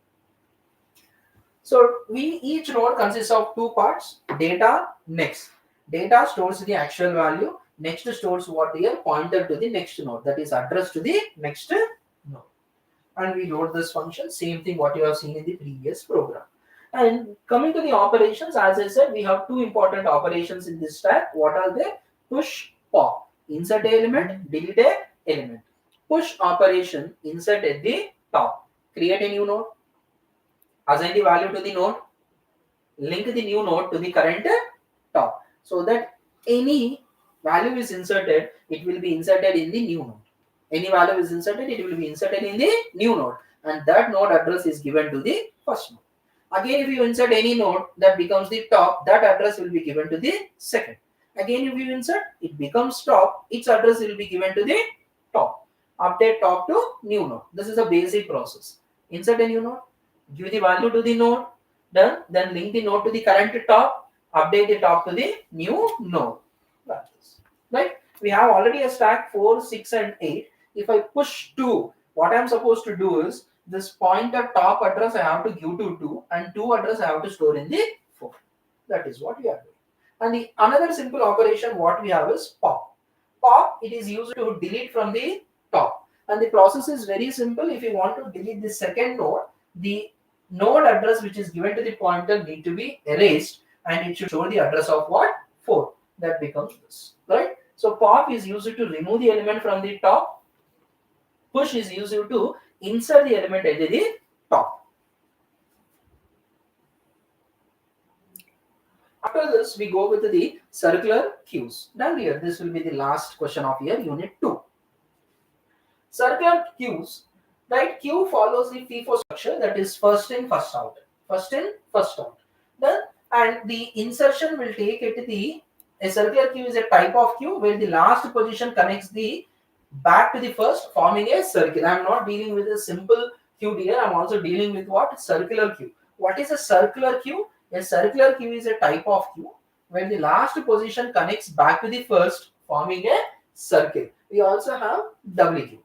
So each node consists of two parts, data, next. Data stores the actual value, next stores what here, pointer to the next node, that is address to the next node. And we load this function, same thing what you have seen in the previous program. And coming to the operations, as I said, we have two important operations in this stack. What are they? Push, pop. Insert a element, delete a element. Push operation, insert at the top. Create a new node. Assign the value to the node. Link the new node to the current top. So that any value is inserted, it will be inserted in the new node. Any value is inserted, it will be inserted in the new node. And that node address is given to the first node. Again, if you insert any node that becomes the top, that address will be given to the second. Again, if you insert, it becomes top, its address will be given to the top. Update top to new node. This is a basic process. Insert a new node, give the value to the node, done, then link the node to the current top, update the top to the new node. Like this. Right? We have already a stack 4, 6 and 8. If I push 2, what I'm supposed to do is this pointer top address I have to give to 2 and 2 address I have to store in the 4. That is what we are doing. And the another simple operation what we have is pop. Pop, it is used to delete from the top. And the process is very simple. If you want to delete the second node, the node address which is given to the pointer need to be erased and it should show the address of what? 4. That becomes this, right? So pop is used to remove the element from the top. Push is used to insert the element at the top. After this, we go with the circular queues. Done here. This will be the last question of your unit 2. Circular queues, right? Queue follows the FIFO structure, that is first in, first out. First in, first out. Done. And the insertion will take it to the, a circular queue is a type of queue where the last position connects the back to the first, forming a circle. I am not dealing with a simple queue here. I am also dealing with what? Circular queue. What is a circular queue? A circular queue is a type of queue where the last position connects back to the first, forming a circle. We also have double queue.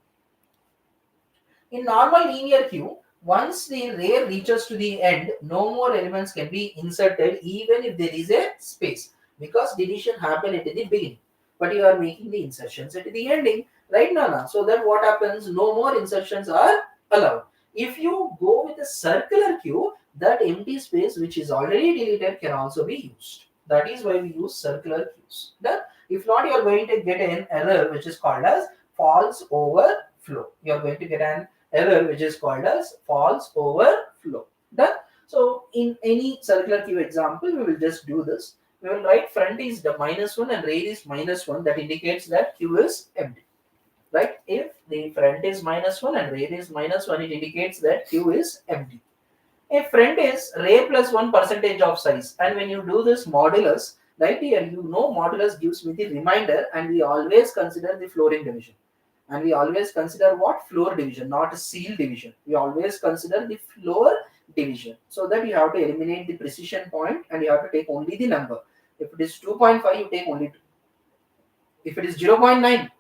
In normal linear queue, once the array reaches to the end, no more elements can be inserted even if there is a space because deletion happened at the beginning. But you are making the insertions at the ending, right, Nana? So that what happens? No more insertions are allowed. If you go with a circular queue, that empty space which is already deleted can also be used. That is why we use circular queues. Then, if not, you are going to get an error which is called as false overflow. You are going to get an error which is called as false overflow. Done. So in any circular queue example, we will just do this. We will write front is the -1 and rear is -1. That indicates that queue is empty. Right? If the front is -1 and rear is -1, it indicates that queue is empty. If front is rear plus 1% of size, and when you do this modulus, right here, you know modulus gives me the remainder, and we always consider the flooring division. And we always consider what? Floor division, not a seal division. We always consider the floor division. So that you have to eliminate the precision point and you have to take only the number. If it is 2.5, you take only 2. If it is 0.9,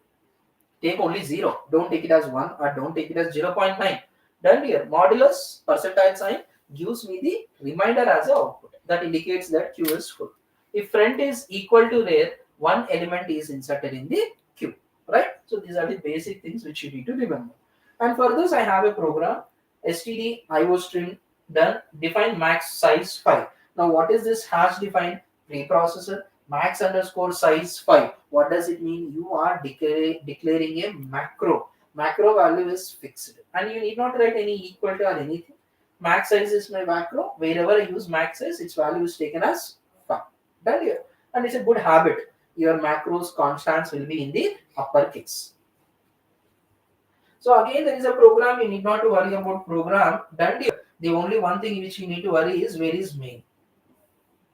take only 0. Don't take it as 1 or don't take it as 0.9. Done here. Modulus percentile sign gives me the remainder as an output. That indicates that queue is full. If front is equal to rear, one element is inserted in the queue. Right? So these are the basic things which you need to remember. And for this, I have a program, std iostream done, define max size 5. Now, what is this hash define preprocessor? Max underscore size 5. What does it mean? You are declaring a macro. Macro value is fixed. And you need not write any equal to or anything. Max size is my macro. Wherever I use max size, its value is taken as 5. Done here. And it's a good habit. Your macros constants will be in the uppercase. So again, there is a program. You need not to worry about program. Done here. The only one thing which you need to worry is where is main.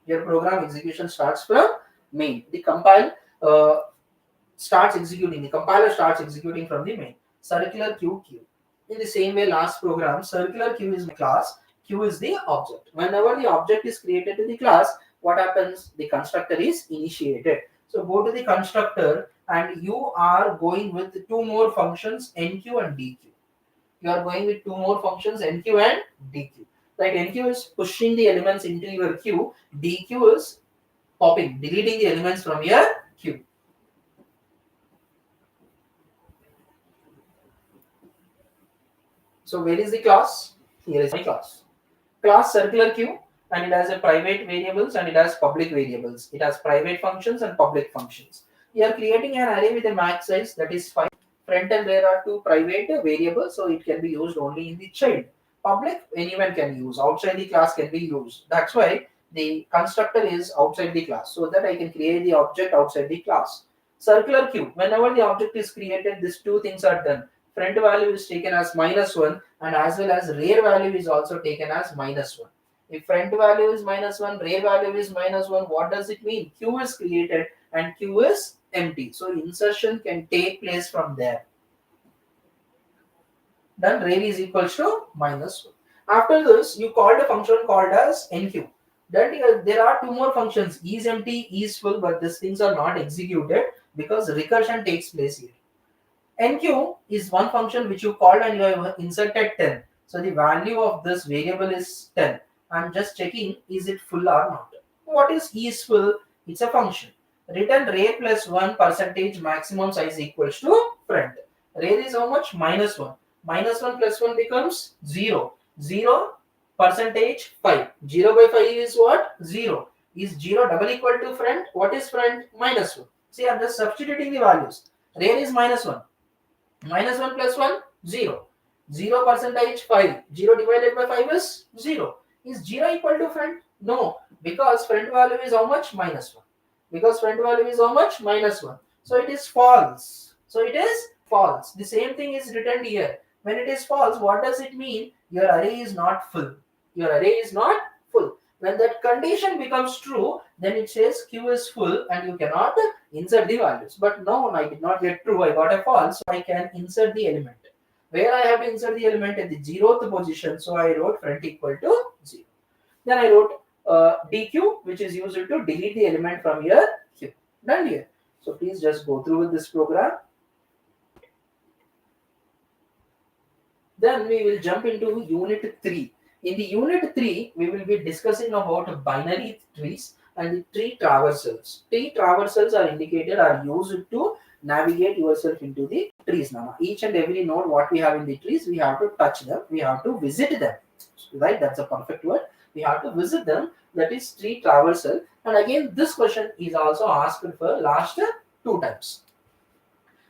Your program execution starts from main. The compile starts executing. The compiler starts executing from the main. Circular queue. In the same way, last program, circular queue is the class. Queue is the object. Whenever the object is created to the class, what happens? The constructor is initiated. So go to the constructor and you are going with 2 more functions, enqueue and dequeue. You are going with 2 more functions, enqueue and dequeue. Like enqueue is pushing the elements into your queue. Dequeue is popping, deleting the elements from your queue. So where is the class? Here is my class. Class circular queue, and it has a private variables and it has public variables. It has private functions and public functions. We are creating an array with a max size that is 5. Front and rear are 2 private variables, so it can be used only in the child. Public, anyone can use. Outside the class can be used. That's why the constructor is outside the class, so that I can create the object outside the class. Circular queue, whenever the object is created, these 2 things are done. Front value is taken as -1 and as well as rear value is also taken as -1. If front value is -1, rear value is -1, what does it mean? Queue is created and queue is empty. So insertion can take place from there. Then rear is equals to -1. After this, you called a function called as enqueue. Then there are 2 more functions, is empty, is full, but these things are not executed because recursion takes place here. NQ is one function which you called and you have inserted 10. So the value of this variable is 10. I'm just checking is it full or not. What is full? It's a function. Return ray plus 1 percentage maximum size equals to friend. Ray is how much? Minus 1. Minus 1 plus 1 becomes 0. 0 percentage 5. 0 by 5 is what? 0. Is 0 double equal to friend? What is friend? Minus 1. See, I'm just substituting the values. Ray is minus 1. Minus 1 plus 1, 0. 0 percentage 5. 0 divided by 5 is 0. Is 0 equal to friend? No, because friend value is how much? Minus 1. Because friend value is how much? Minus 1. So it is false. So it is false. The same thing is written here. When it is false, what does it mean? Your array is not full. Your array is not full. When that condition becomes true, then it says Q is full and you cannot insert the values. But no, I did not get true. I got a false, so I can insert the element. Where I have to insert the element at the 0th position, so I wrote friend equal to 0. Then I wrote DQ, which is used to delete the element from your Q. Done here. So please just go through with this program. Then we will jump into unit 3. In the unit 3, we will be discussing about binary trees and the tree traversals. Tree traversals are indicated, are used to navigate yourself into the trees. Now, each and every node what we have in the trees, we have to touch them, we have to visit them. Right? That's a perfect word. We have to visit them. That is tree traversal. And again, this question is also asked for last 2 times.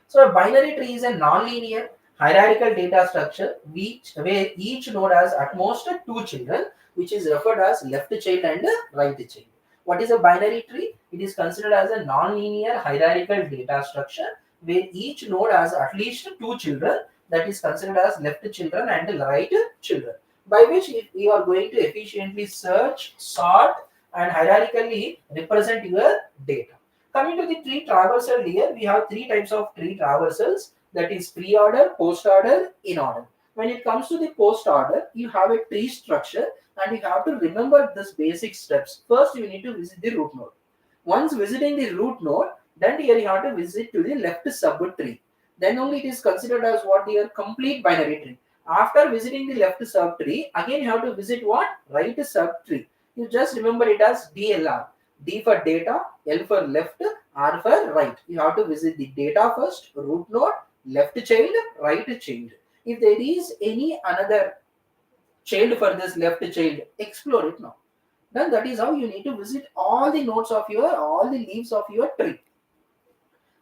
So a binary tree is a non-linear hierarchical data structure where each node has at most 2 children, which is referred as left child and right child. What is a binary tree? It is considered as a non-linear hierarchical data structure where each node has at least 2 children, that is considered as left children and right children, by which you are going to efficiently search, sort and hierarchically represent your data. Coming to the tree traversal here, we have 3 types of tree traversals, that is pre-order, post-order, in-order. When it comes to the post-order, you have a tree structure and you have to remember this basic steps. First, you need to visit the root node. Once visiting the root node, then here you have to visit to the left subtree. Then only it is considered as what your complete binary tree. After visiting the left subtree, again you have to visit what? Right subtree. You just remember it as DLR. D for data, L for left, R for right. You have to visit the data first, root node, left child, right child. If there is any another child for this left child, explore it now. Then that is how you need to visit all the nodes of all the leaves of your tree.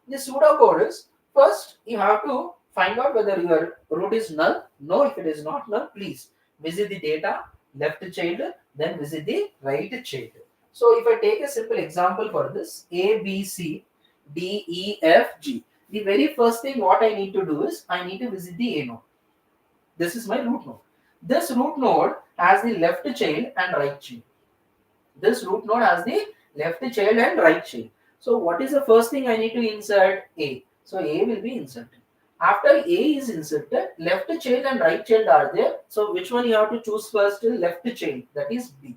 The pseudocode is, first you have to find out whether your root is null. No, if it is not null, please visit the data, left child, then visit the right child. So if I take a simple example for this, A, B, C, D, E, F, G. The very first thing what I need to do is, I need to visit the A node. This is my root node. This root node has the left child and right child. This root node has the left child and right child. So what is the first thing I need to insert? A. So A will be inserted. After A is inserted, left child and right child are there. So which one you have to choose first? Left child, that is B.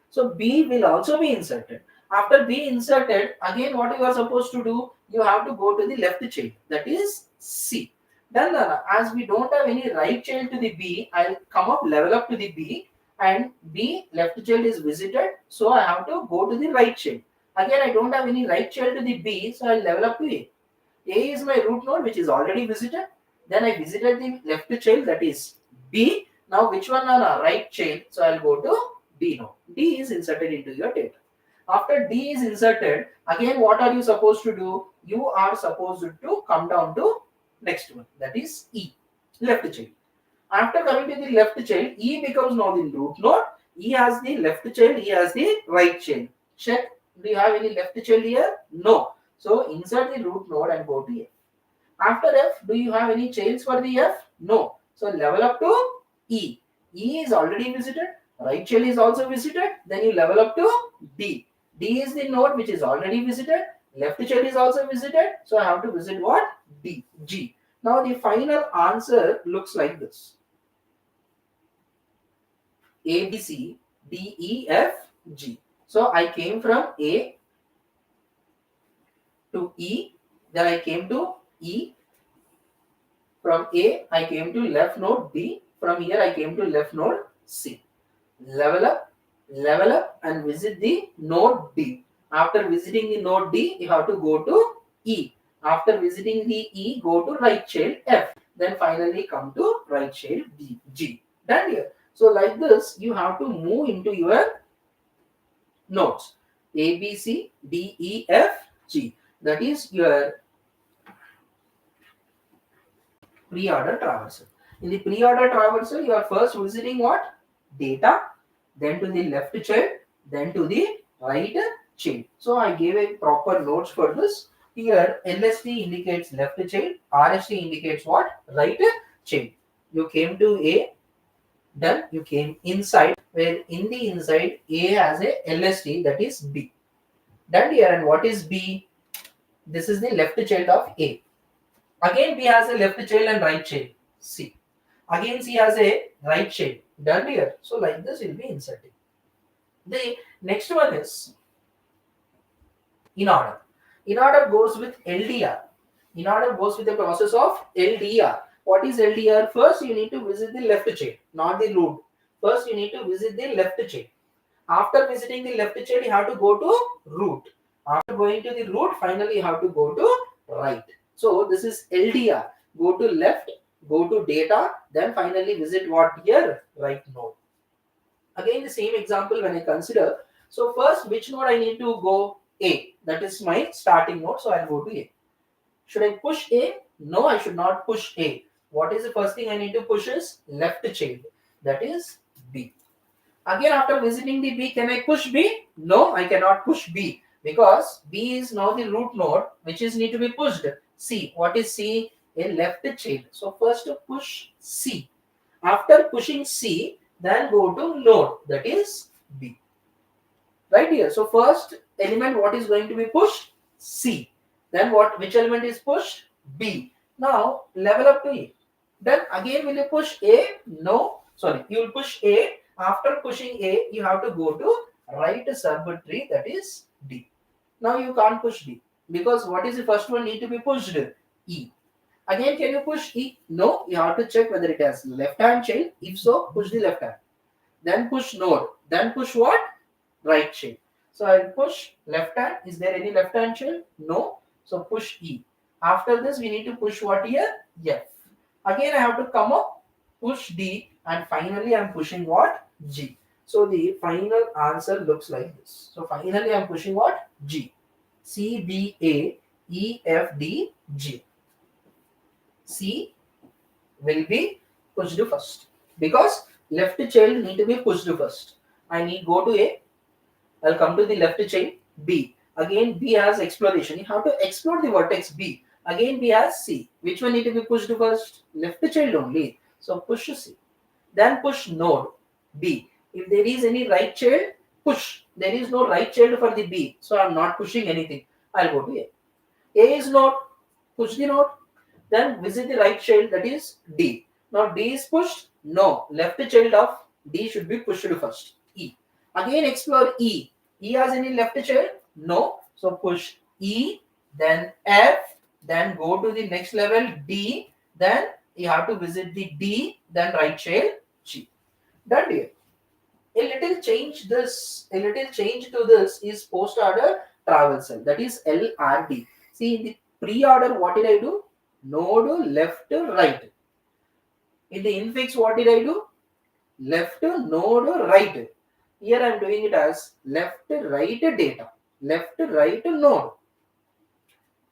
So B will also be inserted. After B inserted, again what you are supposed to do? You have to go to the left child, that is C. Then as we don't have any right child to the B, I'll come up, level up to the B, and B left child is visited, so I have to go to the right child. Again I don't have any right child to the B, so I'll level up to A. A is my root node which is already visited. Then I visited the left child, that is B. Now which one are right child? So I'll go to D node. D is inserted into your data. After D is inserted, again what are you supposed to do? You are supposed to come down to next one, that is E, left child. After coming to the left child, E becomes now the root node. E has the left child, E has the right child. Check, do you have any left child here? No. So insert the root node and go to F. After F, do you have any childs for the F? No. So level up to E. E is already visited. Right child is also visited. Then you level up to D. D is the node which is already visited. Left child is also visited. So I have to visit what? D. G. Now the final answer looks like this. A, B, C, D, E, F, G. So I came from A to E, Then I came to E. From A, I came to left node B. From here, I came to left node C. Level up, and visit the node D. After visiting the node D, you have to go to E. After visiting the E, go to right child F. Then finally come to right child G. Done here. So like this, you have to move into your nodes. A, B, C, D, E, F, G. That is your pre-order traversal. In the pre-order traversal, you are first visiting what? Data, then to the left child, then to the right child. So I gave a proper notes for this. Here, LST indicates left child, RST indicates what? Right child. You came to A, then you came inside, where in the inside, A has a LST, that is B. Done here, and what is B? This is the left child of A. Again, B has a left child and right child, C. Again, C has a right child, done here. So, like this, will be inserting. The next one is in order. In order goes with LDR. In order goes with the process of LDR. What is LDR? First, you need to visit the left child, not the root. First, you need to visit the left child. After visiting the left child, you have to go to root. After going to the root, finally, you have to go to right. So this is LDR. Go to left, go to data, then finally visit what here? Right node. Again, the same example when I consider. So first, which node I need to go? A. That is my starting node. So I'll go to A. Should I push A? No, I should not push A. What is the first thing I need to push is left child. That is B. Again, after visiting the B, can I push B? No, I cannot push B because B is now the root node which is need to be pushed. C. What is C? A left child. So first to push C. After pushing C, then go to node, that is B. Right here. So first element what is going to be pushed? C. Then which element is pushed? B. Now level up to A. Then again will you push A? No. Sorry, you will push A. After pushing A, you have to go to right subtree, that is D. Now you can't push D because what is the first one need to be pushed? E. Again, can you push E? No, you have to check whether it has left hand child. If so, push the left hand. Then push node. Then push what? Right child. So I'll push left hand. Is there any left hand child? No. So push E. After this, we need to push what here? F. Again, I have to come up, push D, and finally I'm pushing what? G. So the final answer looks like this. So finally I'm pushing what? G. C, D, A, E, F, D, G. C will be pushed first because left child need to be pushed first. I need go to A. I'll come to the left child B. Again B has exploration. You have to explore the vertex B. Again B has C. Which one need to be pushed first? Left child only. So push C. Then push node B. If there is any right child, push. There is no right child for the B. So I'm not pushing anything. I'll go to A. A is node. Push the node. Then visit the right child, that is D. Now D is pushed. No. Left child of D should be pushed first. E. Again explore E. E has any left child? No. So push E. Then F. Then go to the next level D. Then you have to visit the D. Then right child G. Done here. A little change to this is post order traversal, that is LRD. See in the pre-order what did I do? Node left right. In the infix what did I do? Left node right. Here I am doing it as left right data. Left right node.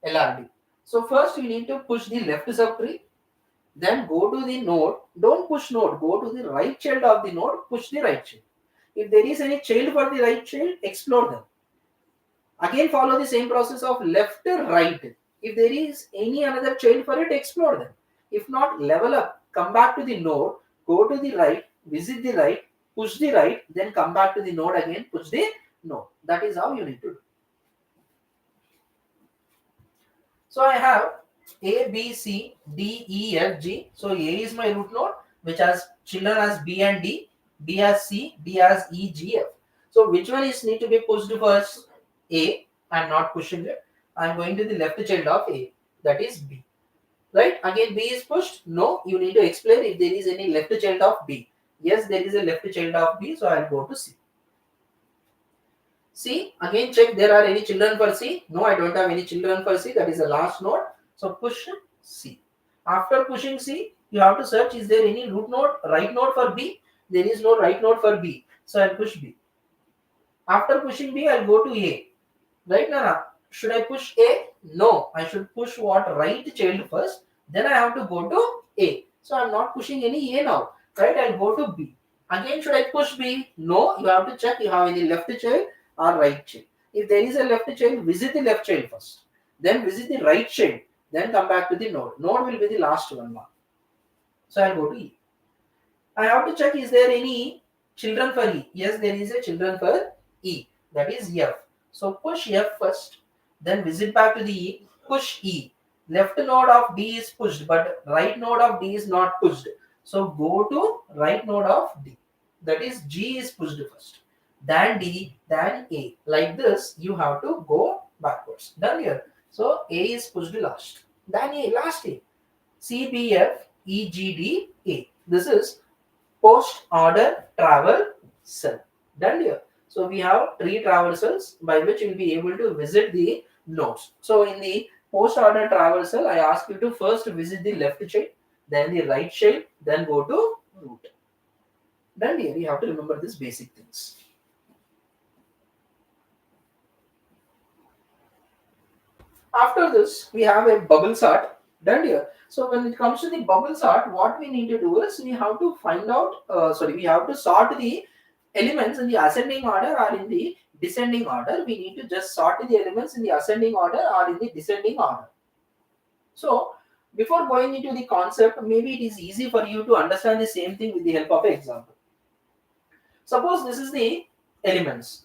LRD. So first you need to push the left subtree. Then go to the node. Don't push node. Go to the right child of the node. Push the right child. If there is any child for the right child, explore them. Again follow the same process of left right. If there is any another child for it, explore them. If not, level up. Come back to the node. Go to the right. Visit the right. Push the right. Then come back to the node again. Push the node. That is how you need to do. So I have A, B, C, D, E, F, G. So A is my root node, which has children as B and D. B has C, D has E, G, F. So which one is need to be pushed first? A. I am not pushing it. I am going to the left child of A, that is B. Right? Again, B is pushed. No, you need to explain if there is any left child of B. Yes, there is a left child of B, so I will go to C. C, again check there are any children for C. No, I don't have any children for C. That is the last node. So push C. After pushing C, you have to search is there any root node, right node for B? There is no right node for B. So I'll push B. After pushing B, I'll go to A. Right, Nana? Should I push A? No, I should push what? Right child first. Then I have to go to A. So I'm not pushing any A now. Right, I'll go to B. Again, should I push B? No, you have to check you have any left child or right child. If there is a left child, visit the left child first. Then visit the right child. Then come back to the node. Node will be the last one now. So I'll go to E. I have to check is there any children for E? Yes, there is a children for E. That is F. So push F first. Then visit back to the E. Push E. Left node of D is pushed, but right node of D is not pushed. So go to right node of D. That is G is pushed first. Then D, then A. Like this, you have to go backwards. Done here. So A is pushed last. Then A, last A. C, B, F, E, G, D, A. This is post order travel cell. Done here. So we have 3 traversals by which you will be able to visit the nodes. So in the post order traversal, I ask you to first visit the left child, then the right child, then go to root. Done here. You have to remember these basic things. After this, we have a bubble sort. Done here. So when it comes to the bubble sort, what we need to do is we have to find out, we have to sort the elements in the ascending order or in the descending order. We need to just sort the elements in the ascending order or in the descending order. So before going into the concept, maybe it is easy for you to understand the same thing with the help of an example. Suppose this is the elements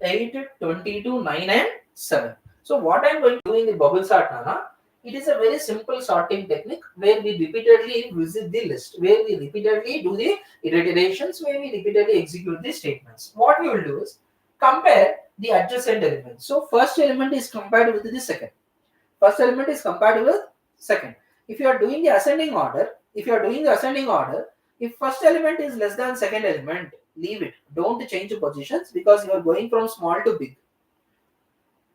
8, 22, 9 and 7. So what I am going to do in the bubble sort, Nana, it is a very simple sorting technique where we repeatedly visit the list, where we repeatedly do the iterations, where we repeatedly execute the statements. What we will do is compare the adjacent elements. So first element is compared with the second. First element is compared with second. If you are doing the ascending order, if first element is less than second element, leave it. Don't change positions because you are going from small to big.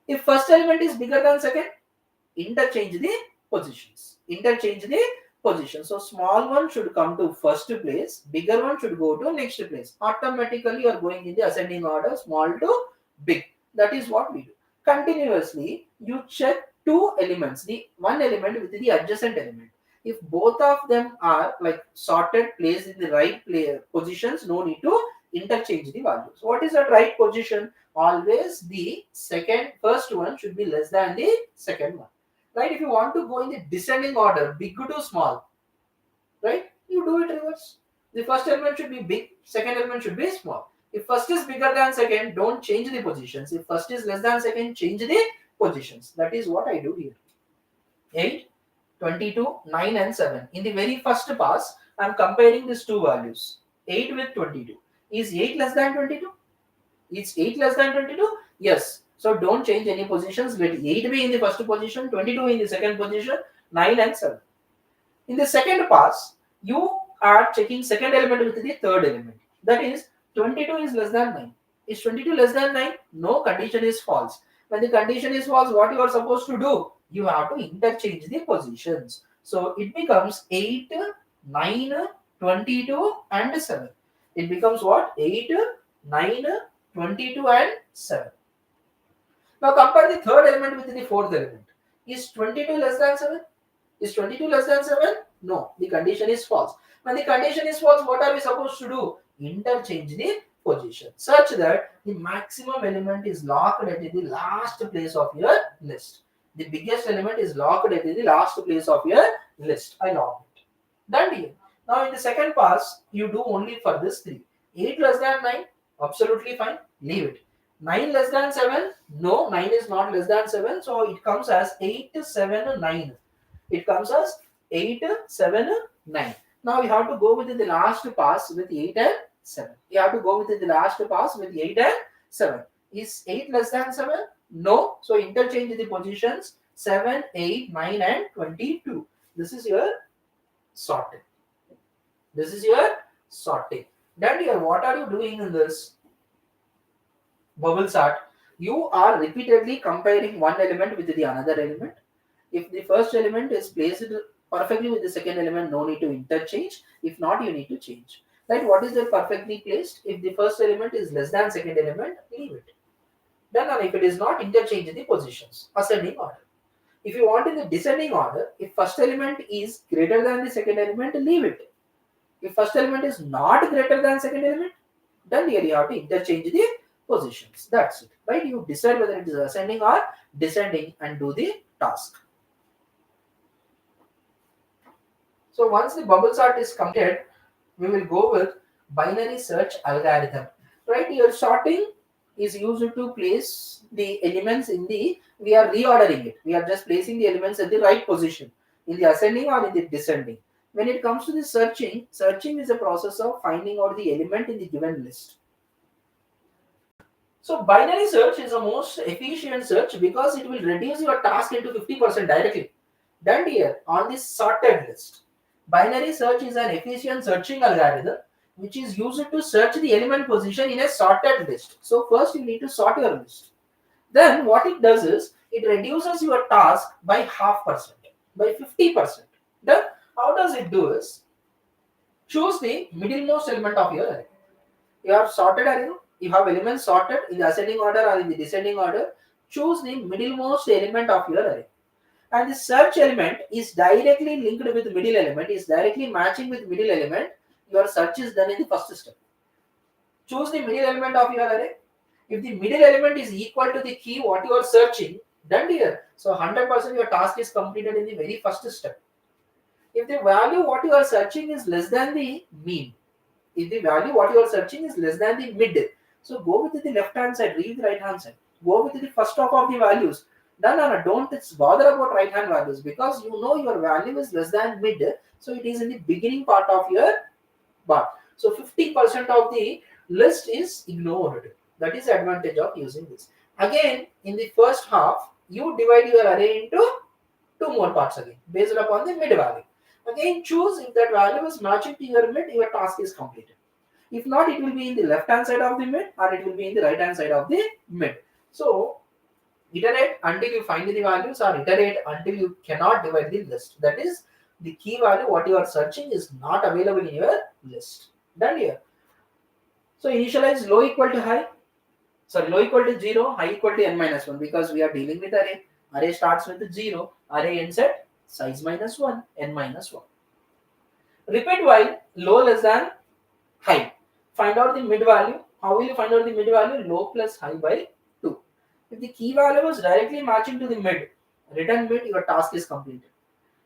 If first element is bigger than second, interchange the positions. So small one should come to first place, bigger one should go to next place. Automatically you are going in the ascending order, small to big. That is what we do. Continuously you check 2 elements, the one element with the adjacent element. If both of them are like sorted, placed in the right positions, no need to interchange the values. What is that right position? Always the first one should be less than the second one. Right? If you want to go in the descending order, big to small, right? You do it reverse. The first element should be big, second element should be small. If first is bigger than second, don't change the positions. If first is less than second, change the positions. That is what I do here. 8, 22, 9 and 7. In the very first pass, I am comparing these 2 values. 8 with 22. Is 8 less than 22? Is 8 less than 22? Yes. So don't change any positions. Let 8 be in the first position, 22 in the second position, 9 and 7. In the second pass, you are checking second element with the third element. That is 22 is less than 9. Is 22 less than 9? No, condition is false. When the condition is false, what you are supposed to do? You have to interchange the positions. So it becomes 8, 9, 22 and 7. It becomes what? 8, 9, 22 and 7. Now compare the third element with the fourth element. Is 22 less than 7? Is 22 less than 7? No, the condition is false. When the condition is false, what are we supposed to do? Interchange the position such that the maximum element is locked at the last place of your list. The biggest element is locked at the last place of your list. I locked it. Done here. Now in the second pass, you do only for this 3. 8 less than 9, absolutely fine. Leave it. 9 less than 7, no, 9 is not less than 7. So it comes as 8, 7, 9. It comes as 8, 7, 9. Now you have to go with the last pass with 8 and 7. You have to go with the last pass with 8 and 7. Is 8 less than 7? No. So interchange the positions 7, 8, 9 and 22. This is your sorting. This is your sorting. Then here, what are you doing in this bubble sort? You are repeatedly comparing one element with the another element. If the first element is placed perfectly with the second element, no need to interchange. If not, you need to change. Right? What is the perfectly placed? If the first element is less than second element, leave it. Then, and if it is not, interchange the positions, ascending order. If you want in the descending order, if first element is greater than the second element, leave it. If first element is not greater than second element, then here you have to interchange the positions. That's it. Right? You decide whether it is ascending or descending and do the task. So once the bubble sort is completed, we will go with binary search algorithm. Right? Your sorting is used to place the elements in the, we are reordering it. We are just placing the elements at the right position in the ascending or in the descending. When it comes to the searching, searching is a process of finding out the element in the given list. So binary search is the most efficient search because it will reduce your task into 50% directly. Done here on this sorted list. Binary search is an efficient searching algorithm which is used to search the element position in a sorted list. So first you need to sort your list. Then what it does is it reduces your task by 0.5%, by 50%. Then how does it do is choose the middlemost element of your array. You have sorted array, you have elements sorted in the ascending order or in the descending order. Choose the middlemost element of your array. And the search element is directly linked with the middle element, is directly matching with middle element. Your search is done in the first step. Choose the middle element of your array. If the middle element is equal to the key what you are searching, done here. So 100% your task is completed in the very first step. If the value what you are searching is less than the mean, if the value what you are searching is less than the mid, so go with the left hand side, leave the right hand side. Go with the first of the values. No, don't bother about right hand values because you know your value is less than mid, so it is in the beginning part of your bar. So 50% of the list is ignored. That is the advantage of using this. Again, in the first half, you divide your array into two more parts again based upon the mid value. Again, choose if that value is matching to your mid, your task is completed. If not, it will be in the left hand side of the mid or it will be in the right hand side of the mid. So iterate until you find the values or iterate until you cannot divide the list. That is the key value what you are searching is not available in your list. Done here. So initialize low equal to high. Sorry, low equal to 0, high equal to n minus 1 because we are dealing with array. Array starts with 0, array ends at size minus 1, n minus 1. Repeat while low less than high. Find out the mid value. How will you find out the mid value? Low plus high by 2. If the key value is directly matching to the mid, return mid, your task is completed.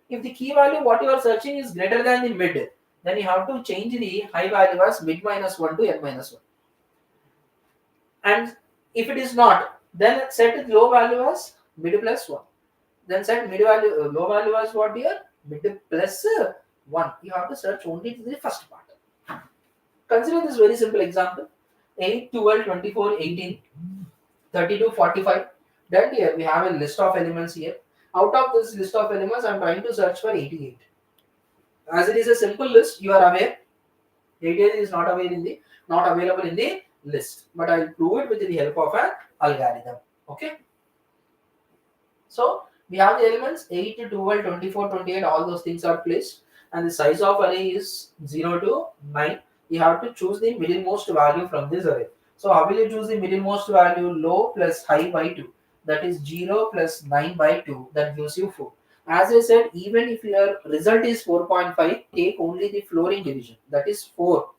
If the key value what you are searching is greater than the mid, then you have to change the high value as mid minus 1 to n minus 1. And if it is not, then set the low value as mid plus 1. Then set mid value, low value as what here? Mid plus 1. You have to search only the first part. Consider this very simple example. 8, 12, 24, 18, 32, 45. Then here we have a list of elements here. Out of this list of elements, I am trying to search for 88. As it is a simple list, you are aware 88 is not available in the list. But I will prove it with the help of an algorithm. Okay. So we have the elements 8, 12, 24, 28. All those things are placed, and the size of array is 0 to 9. You have to choose the middlemost value from this array. So how will you choose the middlemost value? Low plus high by 2. That is 0 plus 9 by 2. That gives you 4. As I said, even if your result is 4.5, take only the flooring division. That is 4.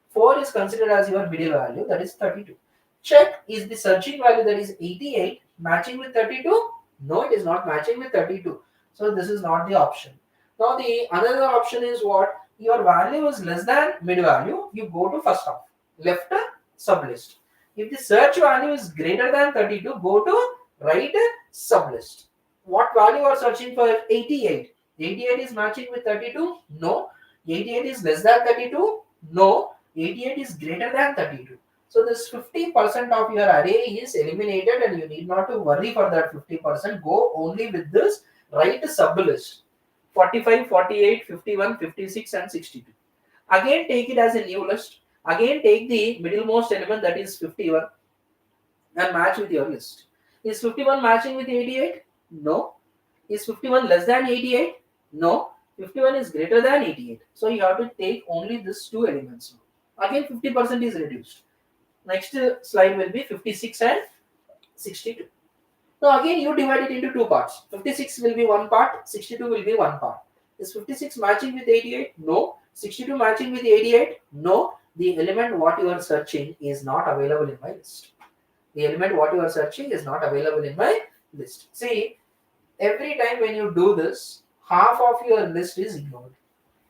4 is considered as your middle value. That is 32. Check is the searching value, that is 88, matching with 32? No, it is not matching with 32. So this is not the option. Now the another option is what? Your value is less than mid value, you go to first half, left sublist. If the search value is greater than 32, go to right sublist. What value are searching for? 88. 88 is matching with 32? No. 88 is less than 32? No. 88 is greater than 32. So this 50% of your array is eliminated and you need not to worry for that 50%. Go only with this right sublist 45, 48, 51, 56 and 62. Again take it as a new list. Again take the middlemost element, that is 51, and match with your list. Is 51 matching with 88? No. Is 51 less than 88? No. 51 is greater than 88. So you have to take only these two elements. Again 50% is reduced. Next slide will be 56 and 62. Now again you divide it into two parts. 56 will be one part, 62 will be one part. Is 56 matching with 88? No. 62 matching with 88? No. The element what you are searching is not available in my list. The element what you are searching is not available in my list. See, every time when you do this, half of your list is ignored.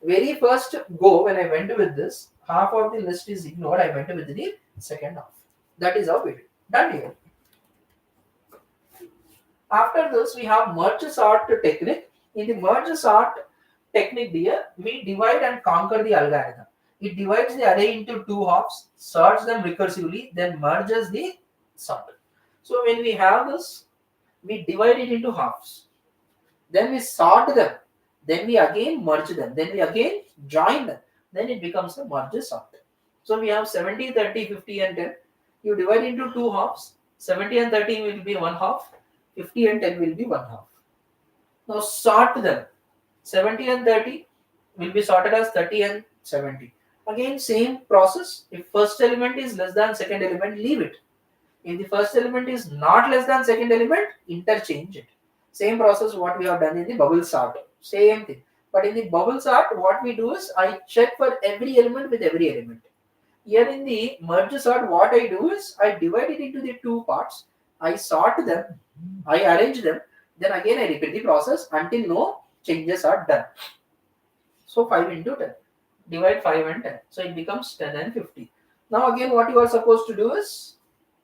Very first go when I went with this, half of the list is ignored. I went with the second half. That is how we do. Done here. After this, we have merge sort technique. In the merge sort technique here, we divide and conquer the algorithm. It divides the array into two halves, sorts them recursively, then merges the sort. So when we have this, we divide it into halves. Then we sort them. Then we again merge them. Then we again join them. Then it becomes a merge sort. So we have 70, 30, 50 and 10. You divide into two halves. 70 and 30 will be one half. 50 and 10 will be one half. Now sort them. 70 and 30 will be sorted as 30 and 70. Again same process. If first element is less than second element, leave it. If the first element is not less than second element, interchange it. Same process what we have done in the bubble sort. Same thing. But in the bubble sort, what we do is I check for every element with every element. Here in the merge sort, what I do is I divide it into the two parts. I sort them, I arrange them, then again I repeat the process until no changes are done. So 5 into 10. Divide 5 and 10. So it becomes 10 and 50. Now again what you are supposed to do is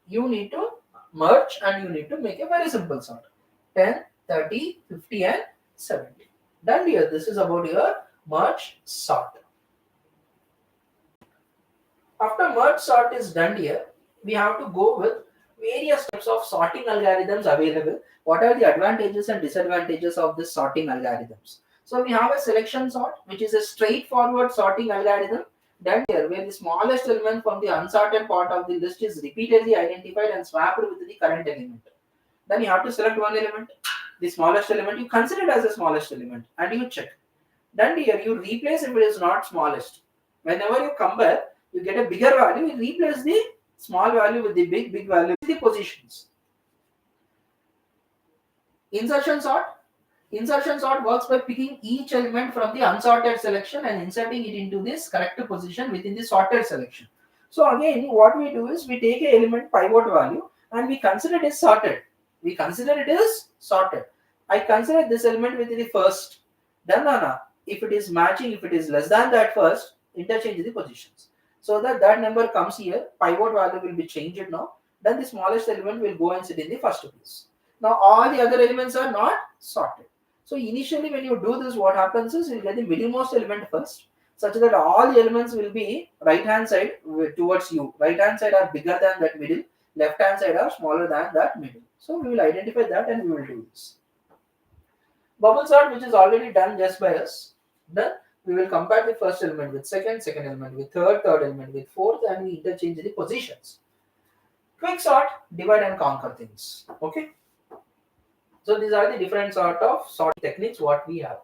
you need to merge and you need to make a very simple sort. 10, 30, 50 and 70. Done here. This is about your merge sort. After merge sort is done here, we have to go with various types of sorting algorithms available. What are the advantages and disadvantages of this sorting algorithms? So we have a selection sort, which is a straightforward sorting algorithm done here, where the smallest element from the unsorted part of the list is repeatedly identified and swapped with the current element. Then you have to select one element, the smallest element, you consider it as the smallest element and you check. Then here you replace if it is not smallest. Whenever you compare, you get a bigger value, you replace the small value with the big value, the positions. Insertion sort. Insertion sort works by picking each element from the unsorted selection and inserting it into this correct position within the sorted selection. So again, what we do is we take an element pivot value and we consider it as sorted. We consider it as sorted. I consider this element with the first. Then if it is matching, if it is less than that first, interchange the positions. So that number comes here, pivot value will be changed now. Then the smallest element will go and sit in the first place. Now all the other elements are not sorted. So initially when you do this, what happens is you get the middlemost element first, such that all the elements will be right hand side towards you. Right hand side are bigger than that middle, left hand side are smaller than that middle. So we will identify that and we will do this. Bubble sort, which is already done just by us. Then we will compare the first element with second element with third element with fourth, and we interchange the positions. Quick sort, divide and conquer things. Okay. So these are the different sort of sorting techniques what we have.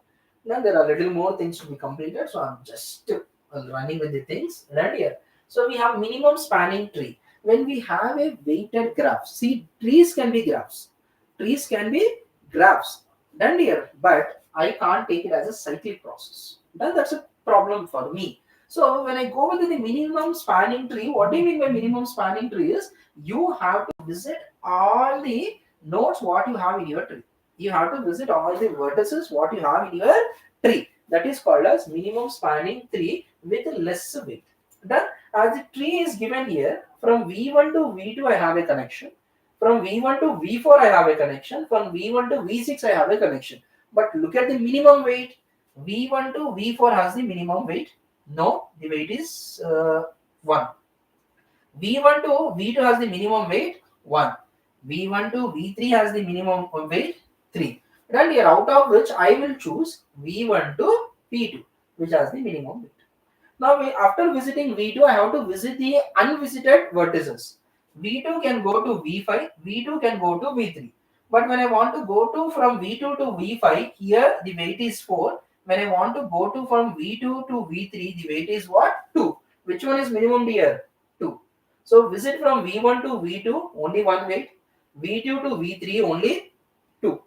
Then there are little more things to be completed. So I'm just running with the things right here. So we have minimum spanning tree. When we have a weighted graph, see, trees can be graphs. Trees can be graphs. Done here, but I can't take it as a cyclic process. Then that's a problem for me. So when I go with the minimum spanning tree, what do you mean by minimum spanning tree is you have to visit all the nodes what you have in your tree. You have to visit all the vertices what you have in your tree. That is called as minimum spanning tree with less weight. Then as the tree is given here, from V1 to V2 I have a connection. From V1 to V4 I have a connection. From V1 to V6 I have a connection. But look at the minimum weight. V1 to V4 has the minimum weight. No, the weight is 1. V1 to V2 has the minimum weight 1. V1 to V3 has the minimum weight 3. Then here, out of which I will choose V1 to V2, which has the minimum weight. Now, after visiting V2, I have to visit the unvisited vertices. V2 can go to V5, V2 can go to V3. But when I want to go to from V2 to V5, here the weight is 4. When I want to go to from V2 to V3, the weight is what? 2. Which one is minimum here? 2. So visit from V1 to V2, only one weight. V2 to V3, only 2.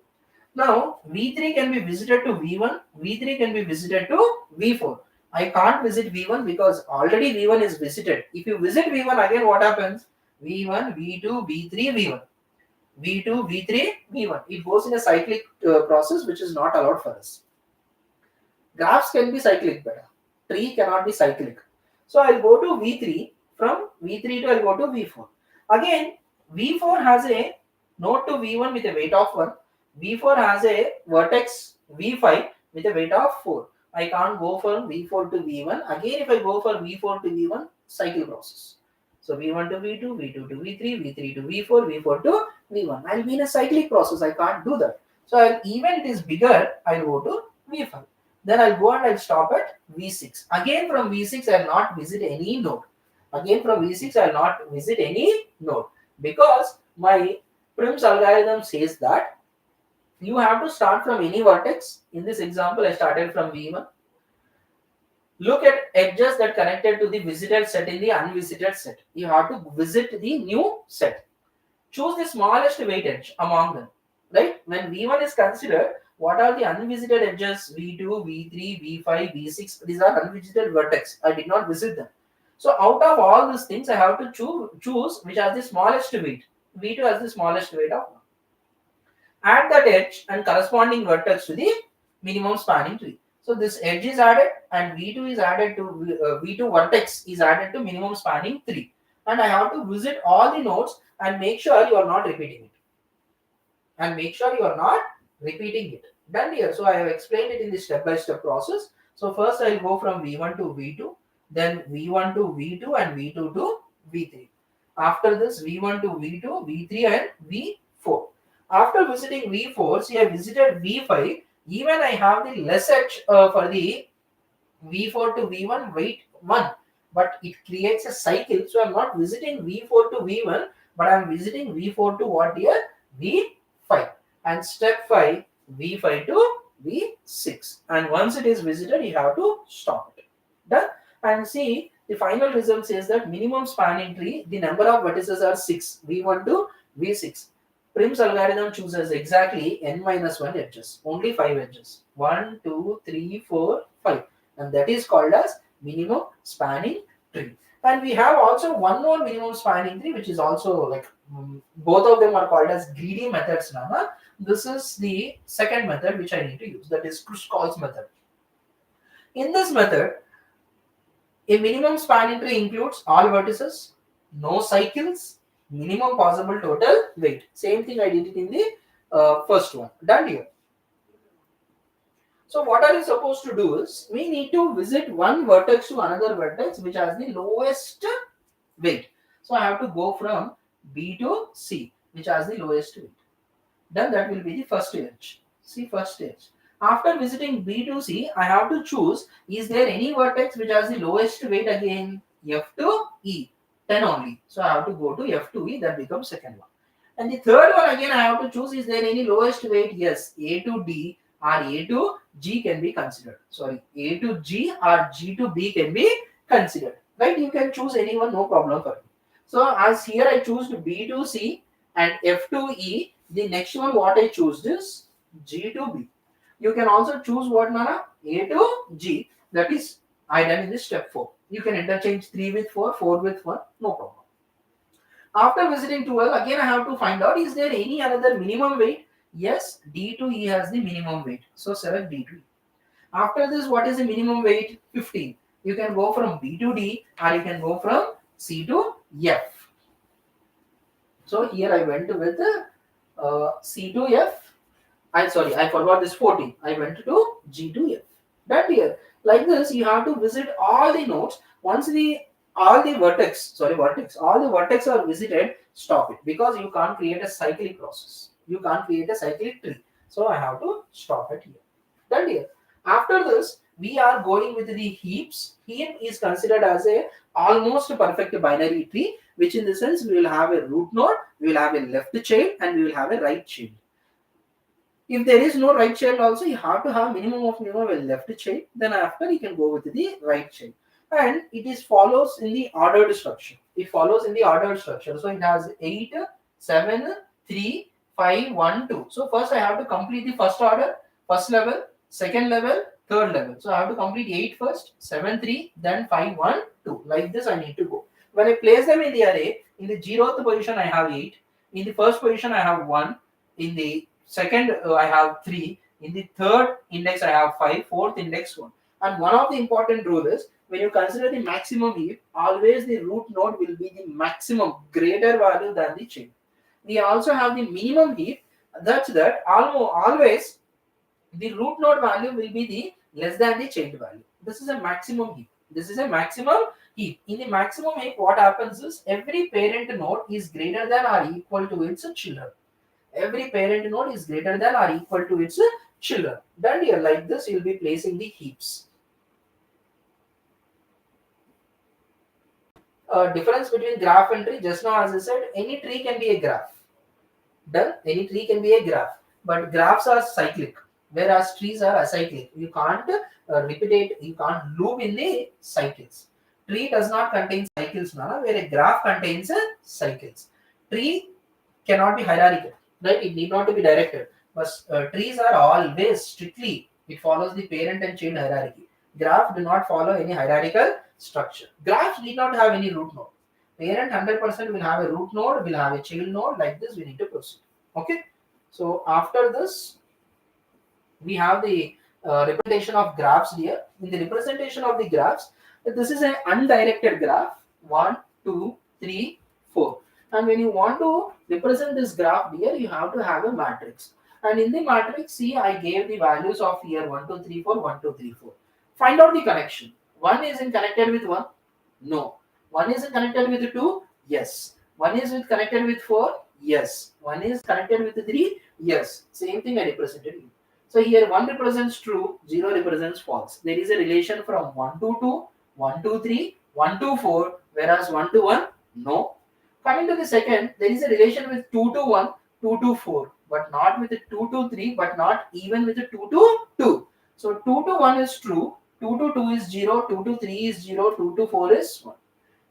Now, V3 can be visited to V1, V3 can be visited to V4. I can't visit V1 because already V1 is visited. If you visit V1 again, what happens? V1, V2, V3, V1. V2, V3, V1. It goes in a cyclic process which is not allowed for us. Graphs can be cyclic better. Tree cannot be cyclic. So I'll go to V3. From V3 to I'll go to V4. Again, V4 has a node to V1 with a weight of 1. V4 has a vertex V5 with a weight of 4. I can't go from V4 to V1. Again, if I go for V4 to V1, cycle process. So V1 to V2, V2 to V3, V3 to V4, V4 to V1. I'll be in a cyclic process. I can't do that. So even it is bigger, I'll go to V5. Then I'll go and I'll stop at V6. Again from V6, I'll not visit any node. Again from V6, I'll not visit any node. Because my Prim's algorithm says that you have to start from any vertex. In this example, I started from V1. Look at edges that connected to the visited set in the unvisited set. You have to visit the new set. Choose the smallest weight edge among them. Right? When V1 is considered, what are the unvisited edges? V2, V3, V5, V6. These are unvisited vertex. I did not visit them. So out of all these things, I have to choose which has the smallest weight. V2 has the smallest weight of 1. Add that edge and corresponding vertex to the minimum spanning tree. So this edge is added and V2 is added to V2 vertex is added to minimum spanning 3. And I have to visit all the nodes and make sure you are not repeating it. Done here. So I have explained it in the step-by-step process. So first I will go from V1 to V2, then V1 to V2 and V2 to V3. After this V1 to V2, V3 and V4. After visiting V4, see I visited V5, even I have the less edge for the V4 to V1 weight 1, but it creates a cycle. So I'm not visiting V4 to V1, but I'm visiting V4 to what here? V5. And step 5, V5 to V6. And once it is visited, you have to stop it. Done? And see, the final result says that minimum spanning tree, the number of vertices are 6, V1 to V6. Prim's algorithm chooses exactly n minus 1 edges, only 5 edges. 1, 2, 3, 4, 5. And that is called as minimum spanning tree. And we have also one more minimum spanning tree, which is also like both of them are called as greedy methods. Now, this is the second method which I need to use, that is Kruskal's method. In this method, a minimum spanning tree includes all vertices, no cycles, minimum possible total weight. Same thing I did it in the first one. Done here. So what are we supposed to do is, we need to visit one vertex to another vertex which has the lowest weight. So I have to go from B to C, which has the lowest weight. Then that will be the first edge. See, first edge. After visiting B to C, I have to choose, is there any vertex which has the lowest weight again? F to E, 10 only. So I have to go to F to E, that becomes second one. And the third one again I have to choose, is there any lowest weight? Yes, A to D or A to G can be considered. Sorry, A to G or G to B can be considered. Right? You can choose anyone, no problem for me. So as here I choose B to C and F to E, the next one what I choose is G to B. You can also choose what, Nana? A to G. That is I done in this step 4. You can interchange 3 with 4, 4 with 1, no problem. After visiting 12, again I have to find out, is there any another minimum weight? Yes, D to E has the minimum weight. So select D to E. After this, what is the minimum weight? 15. You can go from B to D or you can go from C to F. So here I went with C to F. I forgot this 14. I went to G to F. That here. Like this, you have to visit all the nodes. Once the all the all the vertex are visited, stop it, because you can't create a cyclic process. You can't create a cyclic tree. So I have to stop it here. Done here. After this, we are going with the heaps. Heap is considered as a almost perfect binary tree, which in the sense we will have a root node, we will have a left child, and we will have a right child. If there is no right child also, you have to have minimum of a left child. Then after you can go with the right child. And it is follows in the ordered structure. It follows in the ordered structure. So it has 8, 7, 3, 5, 1, 2. So first I have to complete the first order, first level, second level, third level. So I have to complete 8 first, 7, 3, then 5, 1, 2. Like this I need to go. When I place them in the array, in the 0th position I have 8. In the first position I have 1. In the second I have 3. In the third index I have 5. Fourth index 1. And one of the important rule is, when you consider the maximum heap, always the root node will be the maximum, greater value than the chain. We also have the minimum heap, that's that always the root node value will be the less than the chain value. This is a maximum heap. This is a maximum heap. In the maximum heap, what happens is every parent node is greater than or equal to its children. Every parent node is greater than or equal to its children. Then here, like this, you will be placing the heaps. Difference between graph and tree, just now as I said, any tree can be a graph. Done. Any tree can be a graph, but graphs are cyclic, whereas trees are acyclic. You can't repeat, you can't loop in the cycles. Tree does not contain cycles, Nana, where a graph contains cycles. Tree cannot be hierarchical, right? It need not to be directed, but trees are always strictly, it follows the parent and child hierarchy. Graph do not follow any hierarchical structure. Graphs need not have any root node. Parent 100% will have a root node, will have a child node. Like this we need to proceed. Okay. So after this, we have the representation of graphs here. In the representation of the graphs, this is an undirected graph. 1, 2, 3, 4. And when you want to represent this graph here, you have to have a matrix. And in the matrix, see, I gave the values of here 1, 2, 3, 4, 1, 2, 3, 4. Find out the connection. 1 is connected with 1? No. 1 is connected with 2? Yes. 1 is connected with 4? Yes. 1 is connected with 3? Yes. Same thing I represented you. So here 1 represents true, 0 represents false. There is a relation from 1 to 2, 1 to 3, 1 to 4, whereas 1 to 1, no. Coming to the second, there is a relation with 2 to 1, 2 to 4, but not with 2 to 3, but not even with 2 to 2. So 2 to 1 is true, 2 to 2 is 0, 2 to 3 is 0, 2 to 4 is 1.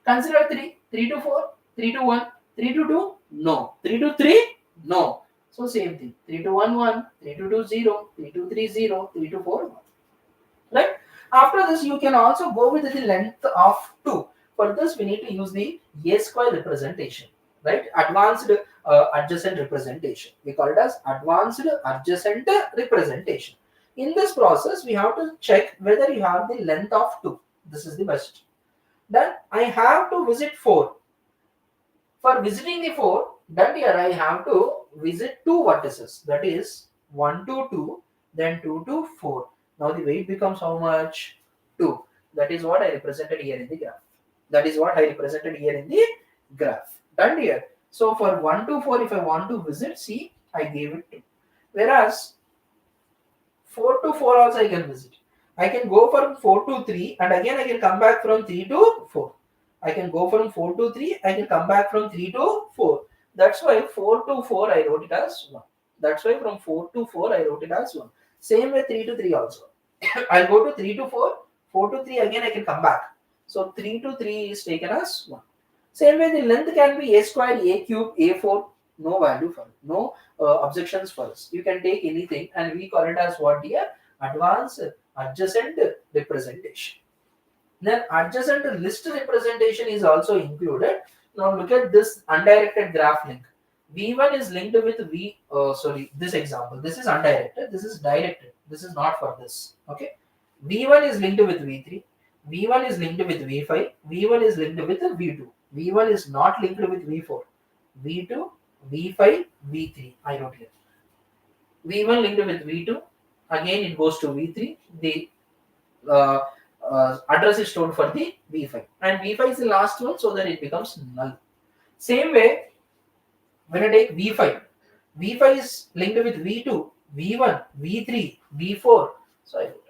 Consider 3, 3 to 4, 3 to 1, 3 to 2, no. 3 to 3, no. So same thing, 3 to 1, 1, 3 to 2, 0, 3 to 3, 0, 3 to 4, 1. Right? After this, you can also go with the length of 2. For this, we need to use the A square representation, right? Advanced adjacent representation. We call it as advanced adjacent representation. In this process, we have to check whether you have the length of 2. This is the best. Then I have to visit 4. For visiting the 4, then here I have to visit 2 vertices. That is 1 to 2, then 2 to 4. Now the weight becomes how much? 2. That is what I represented here in the graph. That is what I represented here in the graph. Done here. So for 1 to 4, if I want to visit, see, I gave it 2. Whereas 4 to 4 also I can visit. I can go from 4 to 3 and again I can come back from 3 to 4. I can go from 4 to 3, I can come back from 3 to 4. That's why 4 to 4 I wrote it as 1. That's why from 4 to 4 I wrote it as 1. Same way 3 to 3 also. I'll go to 3 to 4, 4 to 3 again I can come back. So 3 to 3 is taken as 1. Same way the length can be a square, a cube, a4. No value for it. No objections for us. You can take anything and we call it as what here? Advanced adjacent representation. Then adjacent list representation is also included. Now look at this undirected graph link. V1 is linked with this example. This is undirected. This is directed. This is not for this. Okay. V1 is linked with V3. V1 is linked with V5. V1 is linked with V2. V1 is not linked with V4. V2, V5, V3. I wrote here. V1 linked with V2. Again, it goes to V3. The address is stored for the V5, and V5 is the last one, so that it becomes null. Same way, when I take V5, V5 is linked with V2, V1, V3, V4. So I put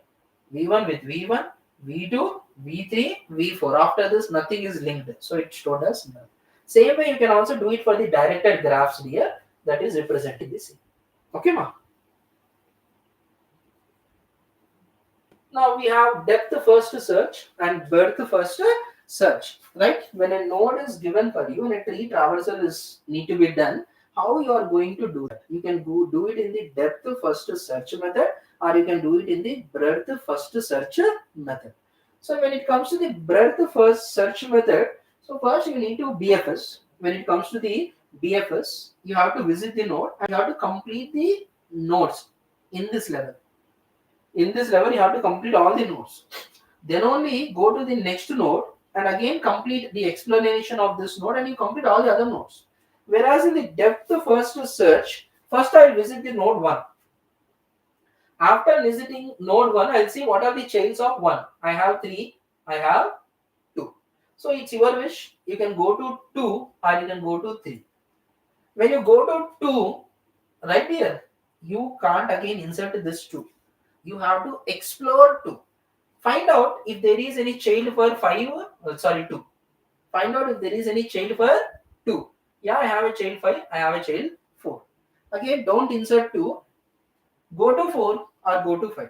V1 with V1, V2, V3, V4. After this, nothing is linked, so it's stored as null. Same way, you can also do it for the directed graphs here, that is representing the same. Okay, ma? Now we have depth first search and breadth first search, right? When a node is given for you and a tree traversal is need to be done, how you are going to do that? You can do it in the depth first search method, or you can do it in the breadth first search method. So when it comes to the breadth first search method, so first you need to BFS. When it comes to the BFS, you have to visit the node and you have to complete the nodes in this level. In this level, you have to complete all the nodes. Then only go to the next node and again complete the explanation of this node, and you complete all the other nodes. Whereas in the depth first search, first I will visit the node 1. After visiting node 1, I will see what are the chains of 1. I have 3, I have 2. So it's your wish. You can go to 2 or you can go to 3. When you go to 2, right here, you can't again insert this 2. You have to explore 2. Find out if there is any child for 2. Find out if there is any child for 2. Yeah, I have a child 5, I have a child 4. Again, don't insert 2. Go to 4 or go to 5.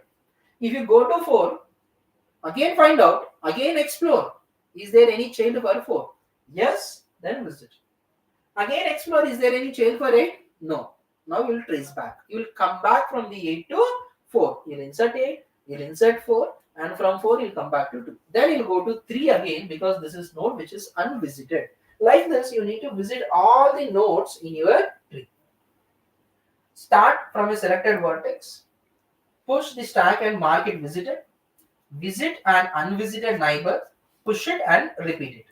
If you go to 4, again find out, again explore. Is there any child for 4? Yes, then visit. Again explore, is there any child for 8? No. Now you will trace back. You will come back from the 8 to 4. You will insert 8, you will insert 4, and from 4 you will come back to 2. Then you will go to 3 again, because this is node which is unvisited. Like this, you need to visit all the nodes in your tree. Start from a selected vertex. Push the stack and mark it visited. Visit an unvisited neighbor. Push it and repeat it.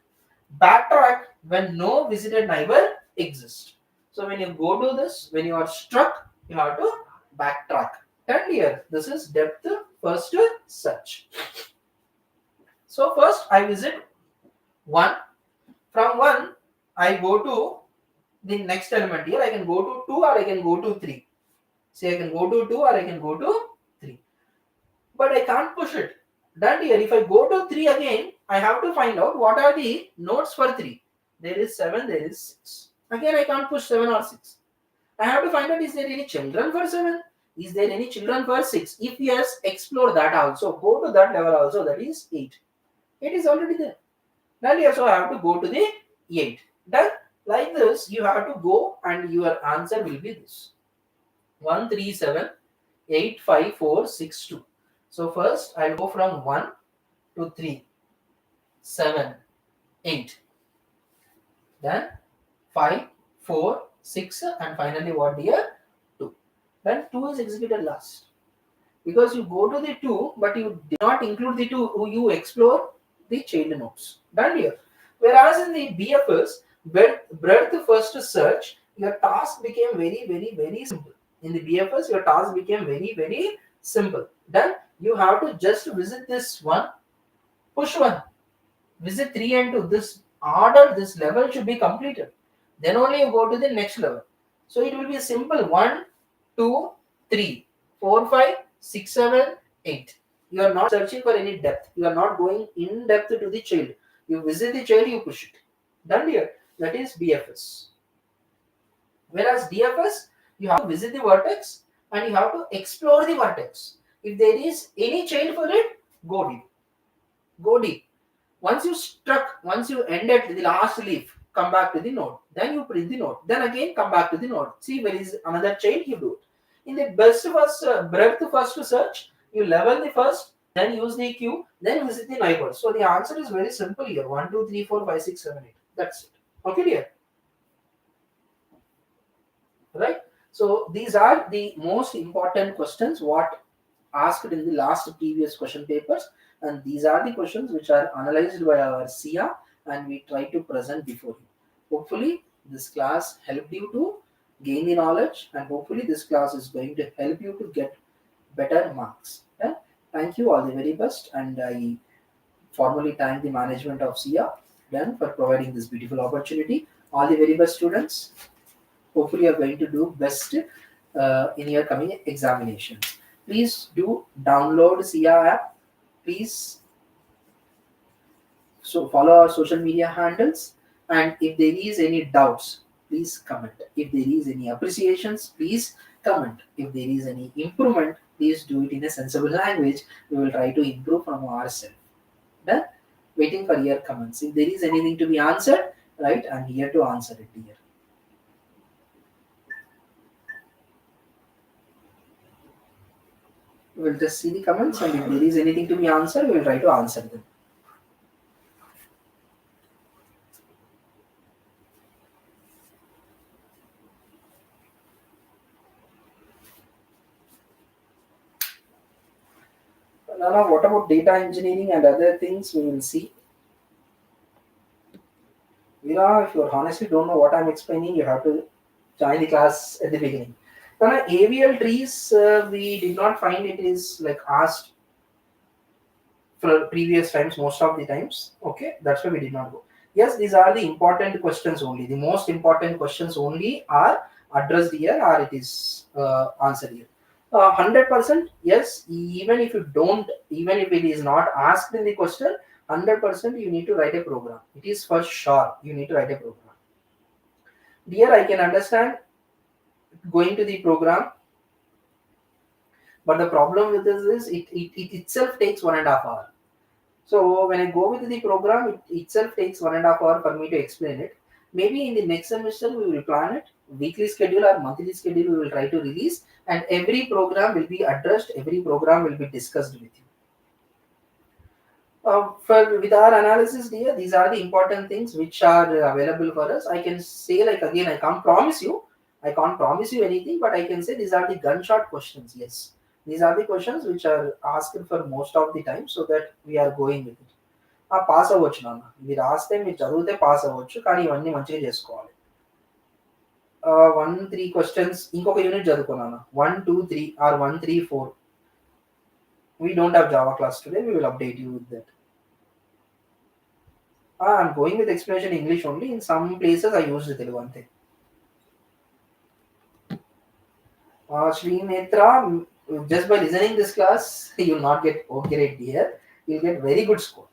Backtrack when no visited neighbor exists. So when you go to this, when you are struck, you have to backtrack. And here, this is depth first search. So first I visit 1. From 1, I go to the next element here. I can go to 2 or I can go to 3. Say I can go to 2 or I can go to 3. But I can't push it. Then here, if I go to 3 again, I have to find out what are the nodes for 3. There is 7, there is 6. Again, I can't push 7 or 6. I have to find out, is there any children for 7? Is there any children for 6? If yes, explore that also. Go to that level also, that is 8. It is already there. Then here, so I have to go to the 8. Then, like this, you have to go and your answer will be this. 1, 3, 7, 8, 5, 4, 6, 2. So first, I'll go from 1 to 3, 7, 8. Then 5, 4, 6, and finally what dear? 2. Then 2 is executed last. Because you go to the 2, but you did not include the 2, you explore the child nodes. Done here. Whereas in the BFS, breadth first search, your task became very simple. In the BFS, your task became very simple. Then you have to just visit this 1, push 1, visit 3 and 2. This order, this level should be completed. Then only you go to the next level. So it will be simple 1, 2, 3, 4, 5, 6, 7, 8. You are not searching for any depth. You are not going in depth to the child. You visit the child, you push it. Done here. That is BFS. Whereas DFS, you have to visit the vertex and you have to explore the vertex. If there is any child for it, go deep. Go deep. Once you end at the last leaf, come back to the node. Then you print the node. Then again come back to the node. See where is another child, you do it. In the breadth first search, you level the first, then use the queue, then visit the neighbors. So the answer is very simple here. 1, 2, 3, 4, 5, 6, 7, 8. That's it. Okay, dear. Right? So these are the most important questions what asked in the last previous question papers, and these are the questions which are analyzed by our SIA and we try to present before you. Hopefully this class helped you to gain the knowledge, and hopefully this class is going to help you to get better marks. Yeah? Thank you, all the very best, and I formally thank the management of SIA then for providing this beautiful opportunity. All the very best students. Hopefully, you are going to do best in your coming examinations. Please do download SIA app. Please follow our social media handles. And if there is any doubts, please comment. If there is any appreciations, please comment. If there is any improvement, please do it in a sensible language. We will try to improve from ourselves. Done? Waiting for your comments. If there is anything to be answered, right, I'm here to answer it here. We'll just see the comments, and if there is anything to be answered, we'll try to answer them. Now, what about data engineering and other things? We will see. Veera, if you honestly don't know what I'm explaining, you have to join the class at the beginning. Now, AVL trees, we did not find it is like asked for previous times, most of the times. Okay, that's why we did not go. Yes, these are the important questions only. The most important questions only are addressed here, or it is answered here. 100%, yes. Even if you don't, even if it is not asked in the question, 100% you need to write a program. It is for sure you need to write a program. Dear, I can understand going to the program, but the problem with this is it itself takes 1.5 hours. So when I go with the program, it itself takes 1.5 hours for me to explain it. Maybe in the next semester we will plan it. Weekly schedule or monthly schedule we will try to release, and every program will be addressed. Every program will be discussed with you. For with our analysis here, these are the important things which are available for us. I can say like again, I can't promise you anything, but I can say these are the gunshot questions. Yes, these are the questions which are asked for most of the time, so that we are going with it. Pass అవ్వచ్చు నాన్న మీరు రాస్తే మీరు చదివితే pass అవ్వచ్చు కానీ ఇవన్నీ మంచిగా చేసుకోవాలి 1-3 క్వశ్చన్స్ ఇంకొక యూనిట్ చదువుకున్నాను 1-2-3 are 1-3-4 we don't have Java class today, we will update you with that. I'm going with explanation in English only. In some places I used Telugu ante. Shri Netra, just by listening this class you will not get okay rate here, you will get very good score.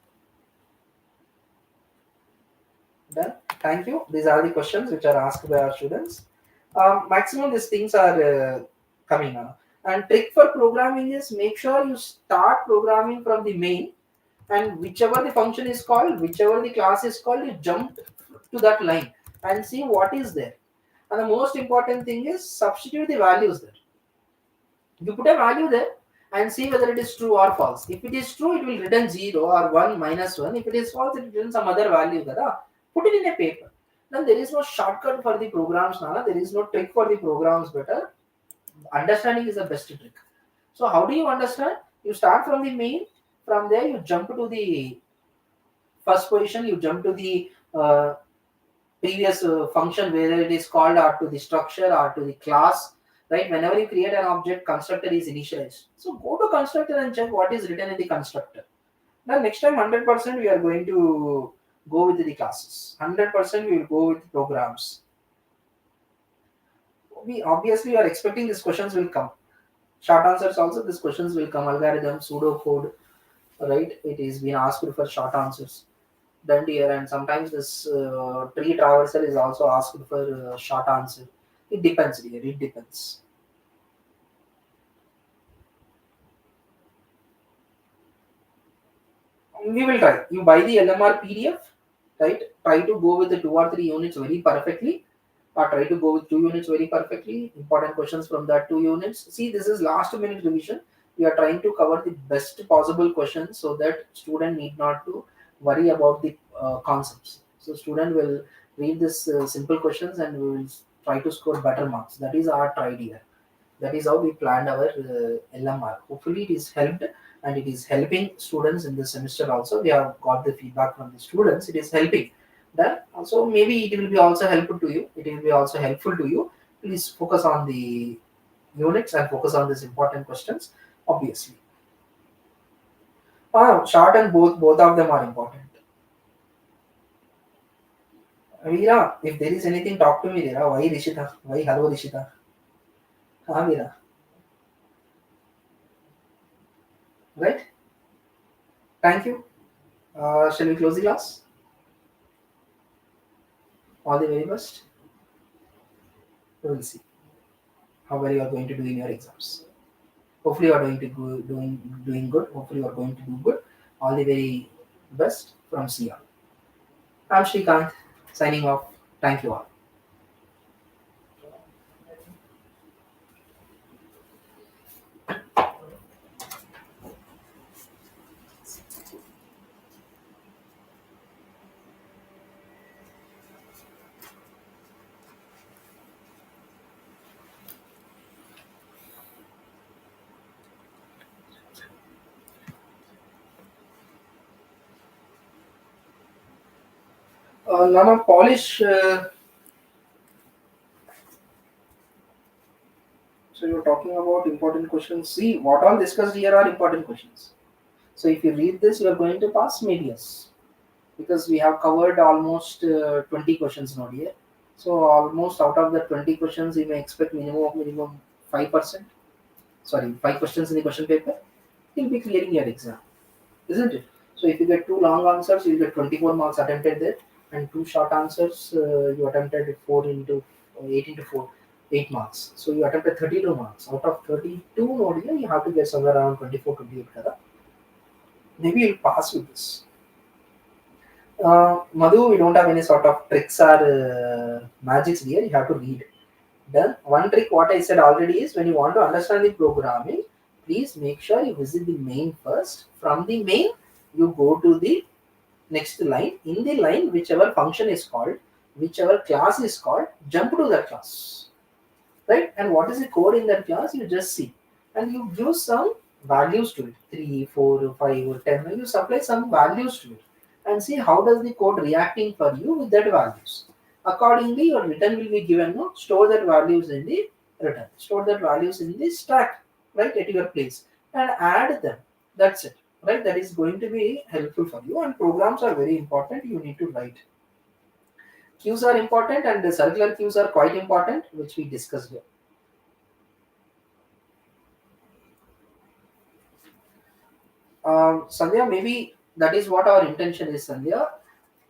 Done. Thank you. These are the questions which are asked by our students. Maximum these things are coming now. And trick for programming is make sure you start programming from the main, and whichever the function is called, whichever the class is called, you jump to that line and see what is there. And the most important thing is substitute the values there. You put a value there and see whether it is true or false. If it is true, it will return 0 or 1 minus 1. If it is false, it will return some other value. Put it in a paper. Then there is no shortcut for the programs. There is no trick for the programs. Better understanding is the best trick. So how do you understand? You start from the main. From there, you jump to the first position. You jump to the previous function, whether it is called, or to the structure, or to the class. Right? Whenever you create an object, constructor is initialized. So go to constructor and check what is written in the constructor. Then next time 100% we are going to go with the classes. 100% we will go with programs. We obviously are expecting these questions will come. Short answers also, these questions will come. Algorithm, pseudocode, right? It is being asked for short answers. Done here, and sometimes this tree traversal is also asked for short answer. It depends here. It depends. We will try. You buy the LMR PDF, right? Try to go with the 2 or 3 units very perfectly, or try to go with 2 units very perfectly. Important questions from that 2 units. See, this is last minute revision. We are trying to cover the best possible questions so that student need not to worry about the concepts. So student will read this simple questions and we will try to score better marks. That is our try here. That is how we planned our LMR. Hopefully it is helped and it is helping students in this semester also. We have got the feedback from the students. It is helping. That also maybe it will be also helpful to you. It will be also helpful to you. Please focus on the units and focus on these important questions, obviously. Short and both of them are important. Veera, if there is anything, talk to me, Veera. Why Rishita? Why hello Rishita? Veera. Right? Thank you. Shall we close the class? All the very best. We will see how well you are going to do in your exams. Hopefully, you are going to doing good. Hopefully, you are going to do good. All the very best from SIA. I'm Srikanth, signing off. Thank you all. Nana, polish. So you're talking about important questions. See, what all discussed here are important questions. So if you read this, you are going to pass, maybe yes, because we have covered almost 20 questions now here. So almost out of the 20 questions, you may expect minimum 5%. Sorry, 5 questions in the question paper. You'll be clearing your exam, isn't it? So if you get two long answers, you'll get 24 marks attempted there, and two short answers, you attempted 4 into 8 into 4, 8 marks. So you attempted 32 marks. Out of 32, Nodia, you have to get somewhere around 24, 28 kada. Maybe you'll pass with this. Madhu, we don't have any sort of tricks or magics here. You have to read. Then one trick, what I said already is when you want to understand the programming, please make sure you visit the main first. From the main, you go to the next line. In the line, whichever function is called, whichever class is called, jump to that class. Right? And what is the code in that class? You just see. And you give some values to it. 3, 4, 5, or 10. And you supply some values to it. And see how does the code reacting for you with that values. Accordingly, your return will be given. No? Store that values in the return. Store that values in the stack. Right? At your place. And add them. That's it. Right? That is going to be helpful for you. And programs are very important. You need to write. Queues are important and the circular queues are quite important, which we discussed here. Sandhya, maybe that is what our intention is, Sandhya.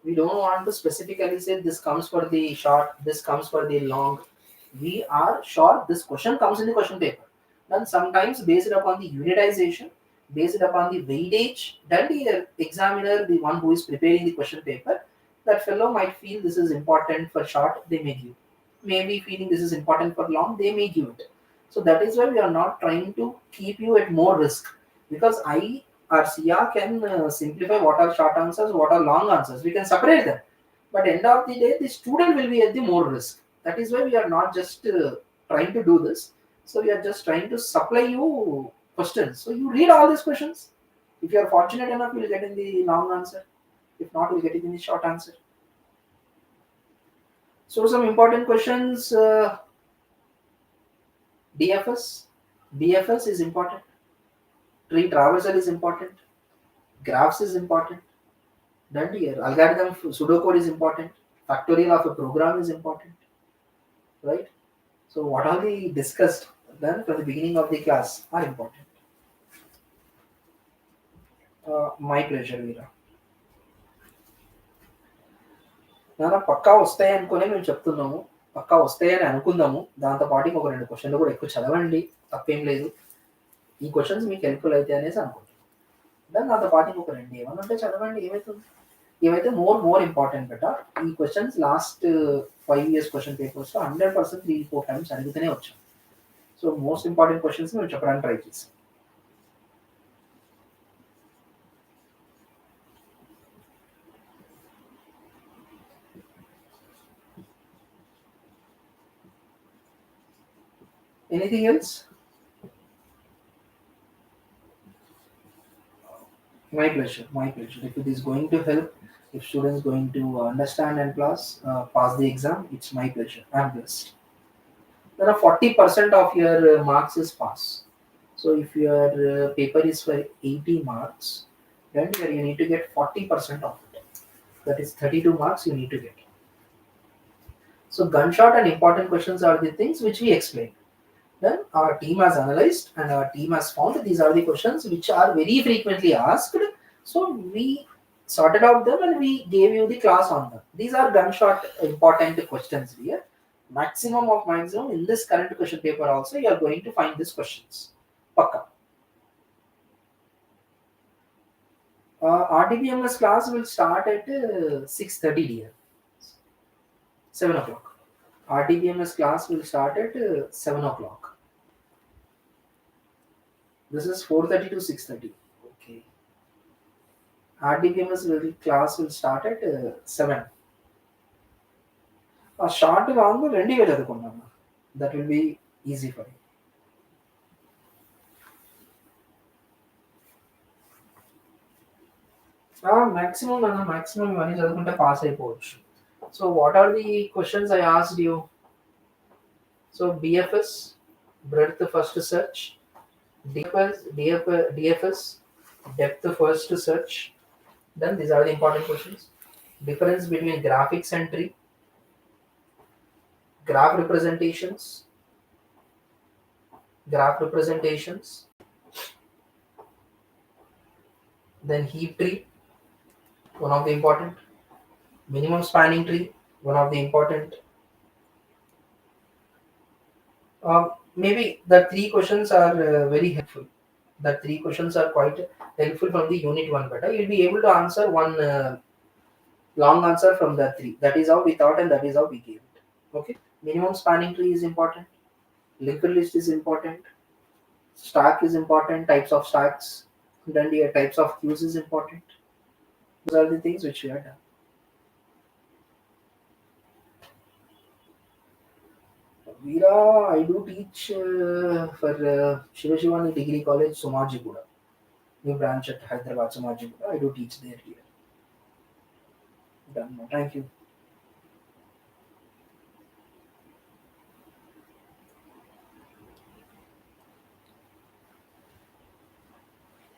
We don't want to specifically say this comes for the short, this comes for the long. We are sure this question comes in the question paper. Then sometimes based upon the unitization, based upon the weightage, then the examiner, the one who is preparing the question paper, that fellow might feel this is important for short, they may give. Maybe feeling this is important for long, they may give it. So that is why we are not trying to keep you at more risk, because I or SIA can simplify what are short answers, what are long answers. We can separate them. But end of the day, the student will be at the more risk. That is why we are not just trying to do this. So we are just trying to supply you questions. So you read all these questions. If you are fortunate enough, you will get in the long answer. If not, you will get it in the short answer. So some important questions. DFS. BFS is important. Tree traversal is important. Graphs is important. Then here, algorithm pseudocode is important. Factorial of a program is important. Right? So what are we discussed then from the beginning of the class are important. My pleasure, Veera. నాన్న పక్కా వస్తాయి అనుకునే మేము చెప్తున్నాము. పక్కా వస్తాయని అనుకుందాము. దాంతో పాటు ఒక రెండు క్వశ్చన్లు కూడా ఎక్కువ చదవండి. తప్పేం లేదు. ఈ క్వశ్చన్స్ మీకు హెల్ప్ఫుల్ అయితే అనేసి అనుకుంటున్నాను. దాంతో పాటు ఇంకొక రెండు ఏమన్నా ఉంటే చదవండి. ఏమవుతుంది? ఏవైతే మోర్ ఇంపార్టెంట్ బెట ఈ క్వశ్చన్స్ లాస్ట్ 5 years క్వశ్చన్ పేపర్స్లో 100% 3-4 times అడుగుతూనే వచ్చాం. సో మోస్ట్ ఇంపార్టెంట్ క్వశ్చన్స్ మేము చెప్పడానికి ట్రై చేసాం. Anything else? My pleasure. My pleasure. If it is going to help, if students going to understand and pass the exam, it's my pleasure. I'm blessed. There are 40% of your marks is pass. So if your paper is for 80 marks, then here you need to get 40% of it. That is 32 marks you need to get. So gunshot and important questions are the things which we explained. Then our team has analyzed and our team has found these are the questions which are very frequently asked. So we sorted out them and we gave you the class on them. These are gunshot important questions here. Maximum of maximum in this current question paper also you are going to find these questions. Pakka. RDBMS class will start at 6:30 dear. 7 o'clock. RDBMS class will start at 7 o'clock. This is 4:30 to 6:30. Okay. RDBMS class will start at 7. A short long రెండు వేలు చదువుకున్నాను. That will be easy for you. Maximum ఇవన్నీ చదువుకుంటే pass అయిపోవచ్చు. So what are the questions I asked you? So BFS, breadth first search, DFS, depth first search. Then these are the important questions. Difference between graphics and tree, graph representations, then heap tree, one of the important, minimum spanning tree, one of the important. Maybe the 3 questions are very helpful. The 3 questions are quite helpful from the unit 1 beta. You'll be able to answer one long answer from the 3. That is how we thought and that is how we gave it. Okay. Minimum spanning tree is important. Linked list is important. Stack is important. Types of stacks. Then the types of queues is important. Those are the things which we have done. Veera, I do teach for Shivashivani Degree College, Somajiguda. New branch at Hyderabad, Somajiguda. I do teach there here. Done. Thank you.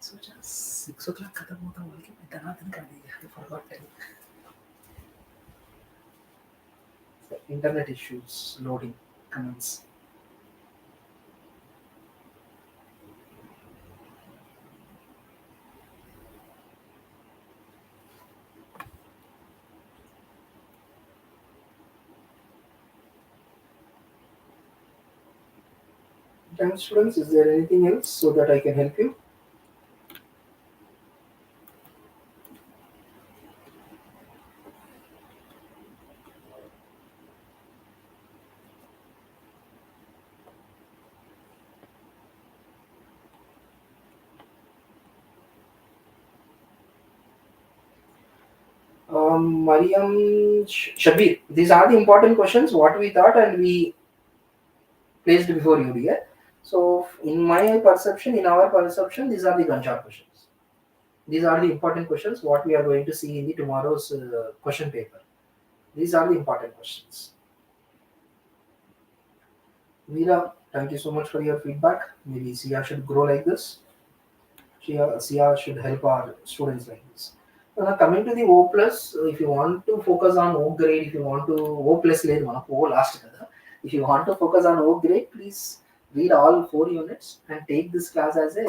So just 6 o'clock खत्म होता बोल के मैं धनाधन कर दिया. I forgot that. Internet issues, loading, comments. Thanks, students. Is there anything else so that I can help you? Mariam, Shabir, these are the important questions what we thought and we placed before you here. So in my perception, in our perception, these are the gunshot questions. These are the important questions what we are going to see in the tomorrow's question paper. These are the important questions. Veera, thank you so much for your feedback. Maybe SIA should grow like this. SIA should help our students like this. Now coming to the O plus, if you want to focus on O grade, if you want to O plus లేదు మనకు O last కదా. If you want to focus on O grade, please read all 4 units and take this class as a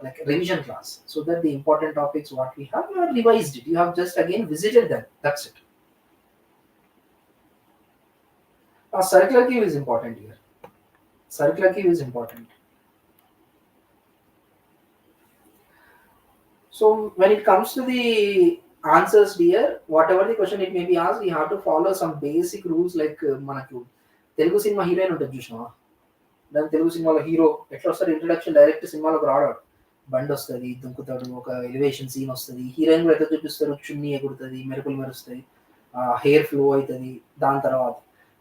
like a revision class, so that the important topics what we have you have revised it. You have just again visited them. That's it. Circular queue is important here. Circular queue is important. So when it comes to the answers here, whatever the question it may be asked, we have to follow some basic rules like మనకు Telugu cinema heroine ఉంటుంది చూసినావా, దాని తెలుగు సినిమాలో hero ఎట్లా వస్తారు, introduction direct సినిమాలోకి రావడం, బండి వస్తుంది, దుంకుతాడు, ఒక ఎలివేషన్ సీన్ వస్తుంది, హీరోయిన్ కూడా ఎట్లా చూపిస్తారు, చున్నీ ఎగురుతుంది, మెరుపులు మెరుస్తాయి, హెయిర్ ఫ్లో అవుతుంది, దాని తర్వాత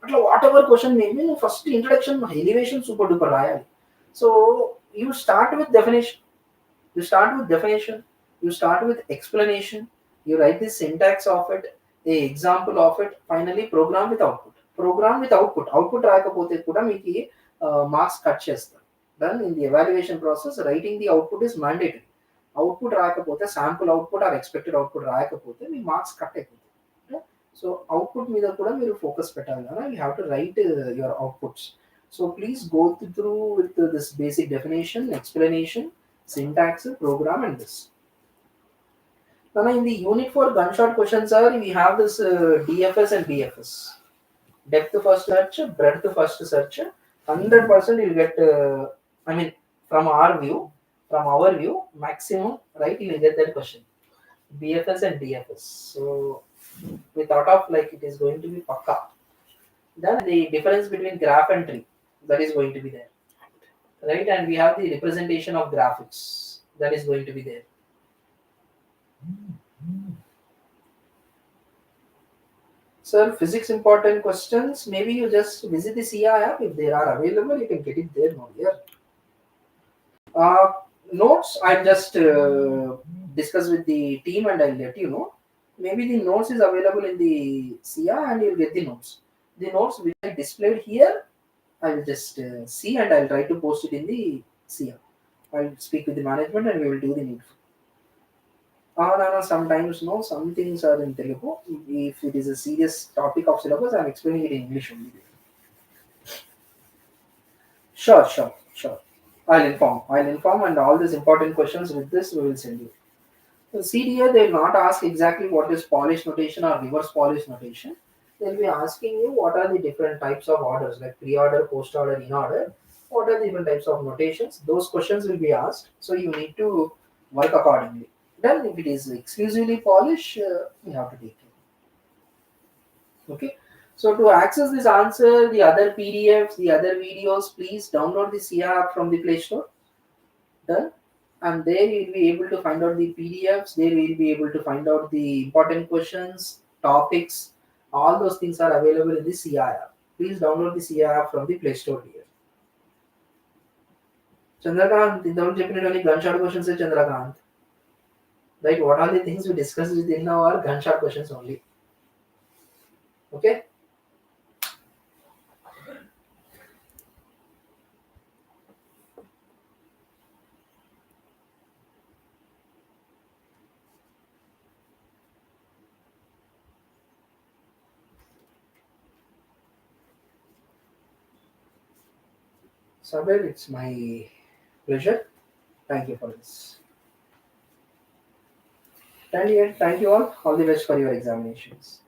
అట్లా whatever question maybe first introduction elevation super duper రాయాలి. So you start with definition, you start with explanation, you write the syntax of it, the example of it, finally program with output రాకపోతే కూడా మీకు marks cut చేస్తారు. Then in the evaluation process, writing the output is mandatory. Output రాకపోతే sample output or expected output రాకపోతే మీ marks cut అయిపోతాయి. సో output మీద కూడా మీరు ఫోకస్ పెట్టాలి కదా, you have to write your outputs. So please go through with this basic definition, explanation, syntax, program, and this. Now in the unit for gunshot questions, sir, we have this DFS and BFS. Depth first search, breadth first search. 100% you'll get. I mean, from our view, maximum, right? You will get that question. BFS and DFS. So we thought of like it is going to be pakka. Then the difference between graph and tree, that is going to be there, right? And we have the representation of graphics, that is going to be there. Sir, physics important questions, maybe you just visit the SIA app. If they are available, you can get it there. No, here. Uh, Notes, I'll just discuss with the team and I'll let you know. Maybe the notes is available in the SIA and you'll get the notes. The notes which I displayed here, I will just see and I'll try to post it in the SIA. I'll speak with the management and we will do the needful. No, sometimes no, some things are in Telugu. If it is a serious topic of syllabus, I'm explaining it in English only. Sure. I'll inform, and all these important questions with this we will send you. So see here, they will not ask exactly what is Polish notation or reverse Polish notation. They'll be asking you what are the different types of orders, like pre-order, post-order, in-order. What are the different types of notations? Those questions will be asked. So you need to work accordingly. Then if it is exclusively Polish, you have to take it. Okay. So to access this answer, the other PDFs, the other videos, please download the SIA app from the Play Store. Done. And there you will be able to find out the PDFs. There you will be able to find out the important questions, topics. All those things are available in the SIA app. Please download the SIA app from the Play Store here. Chandrakant, don't only gunshot questions, Chandrakant. Right? What are the things we discussed within now are gunshot questions only. Okay? Sabir, it's my pleasure. Thank you for this. Thank you all. All the best for your examinations.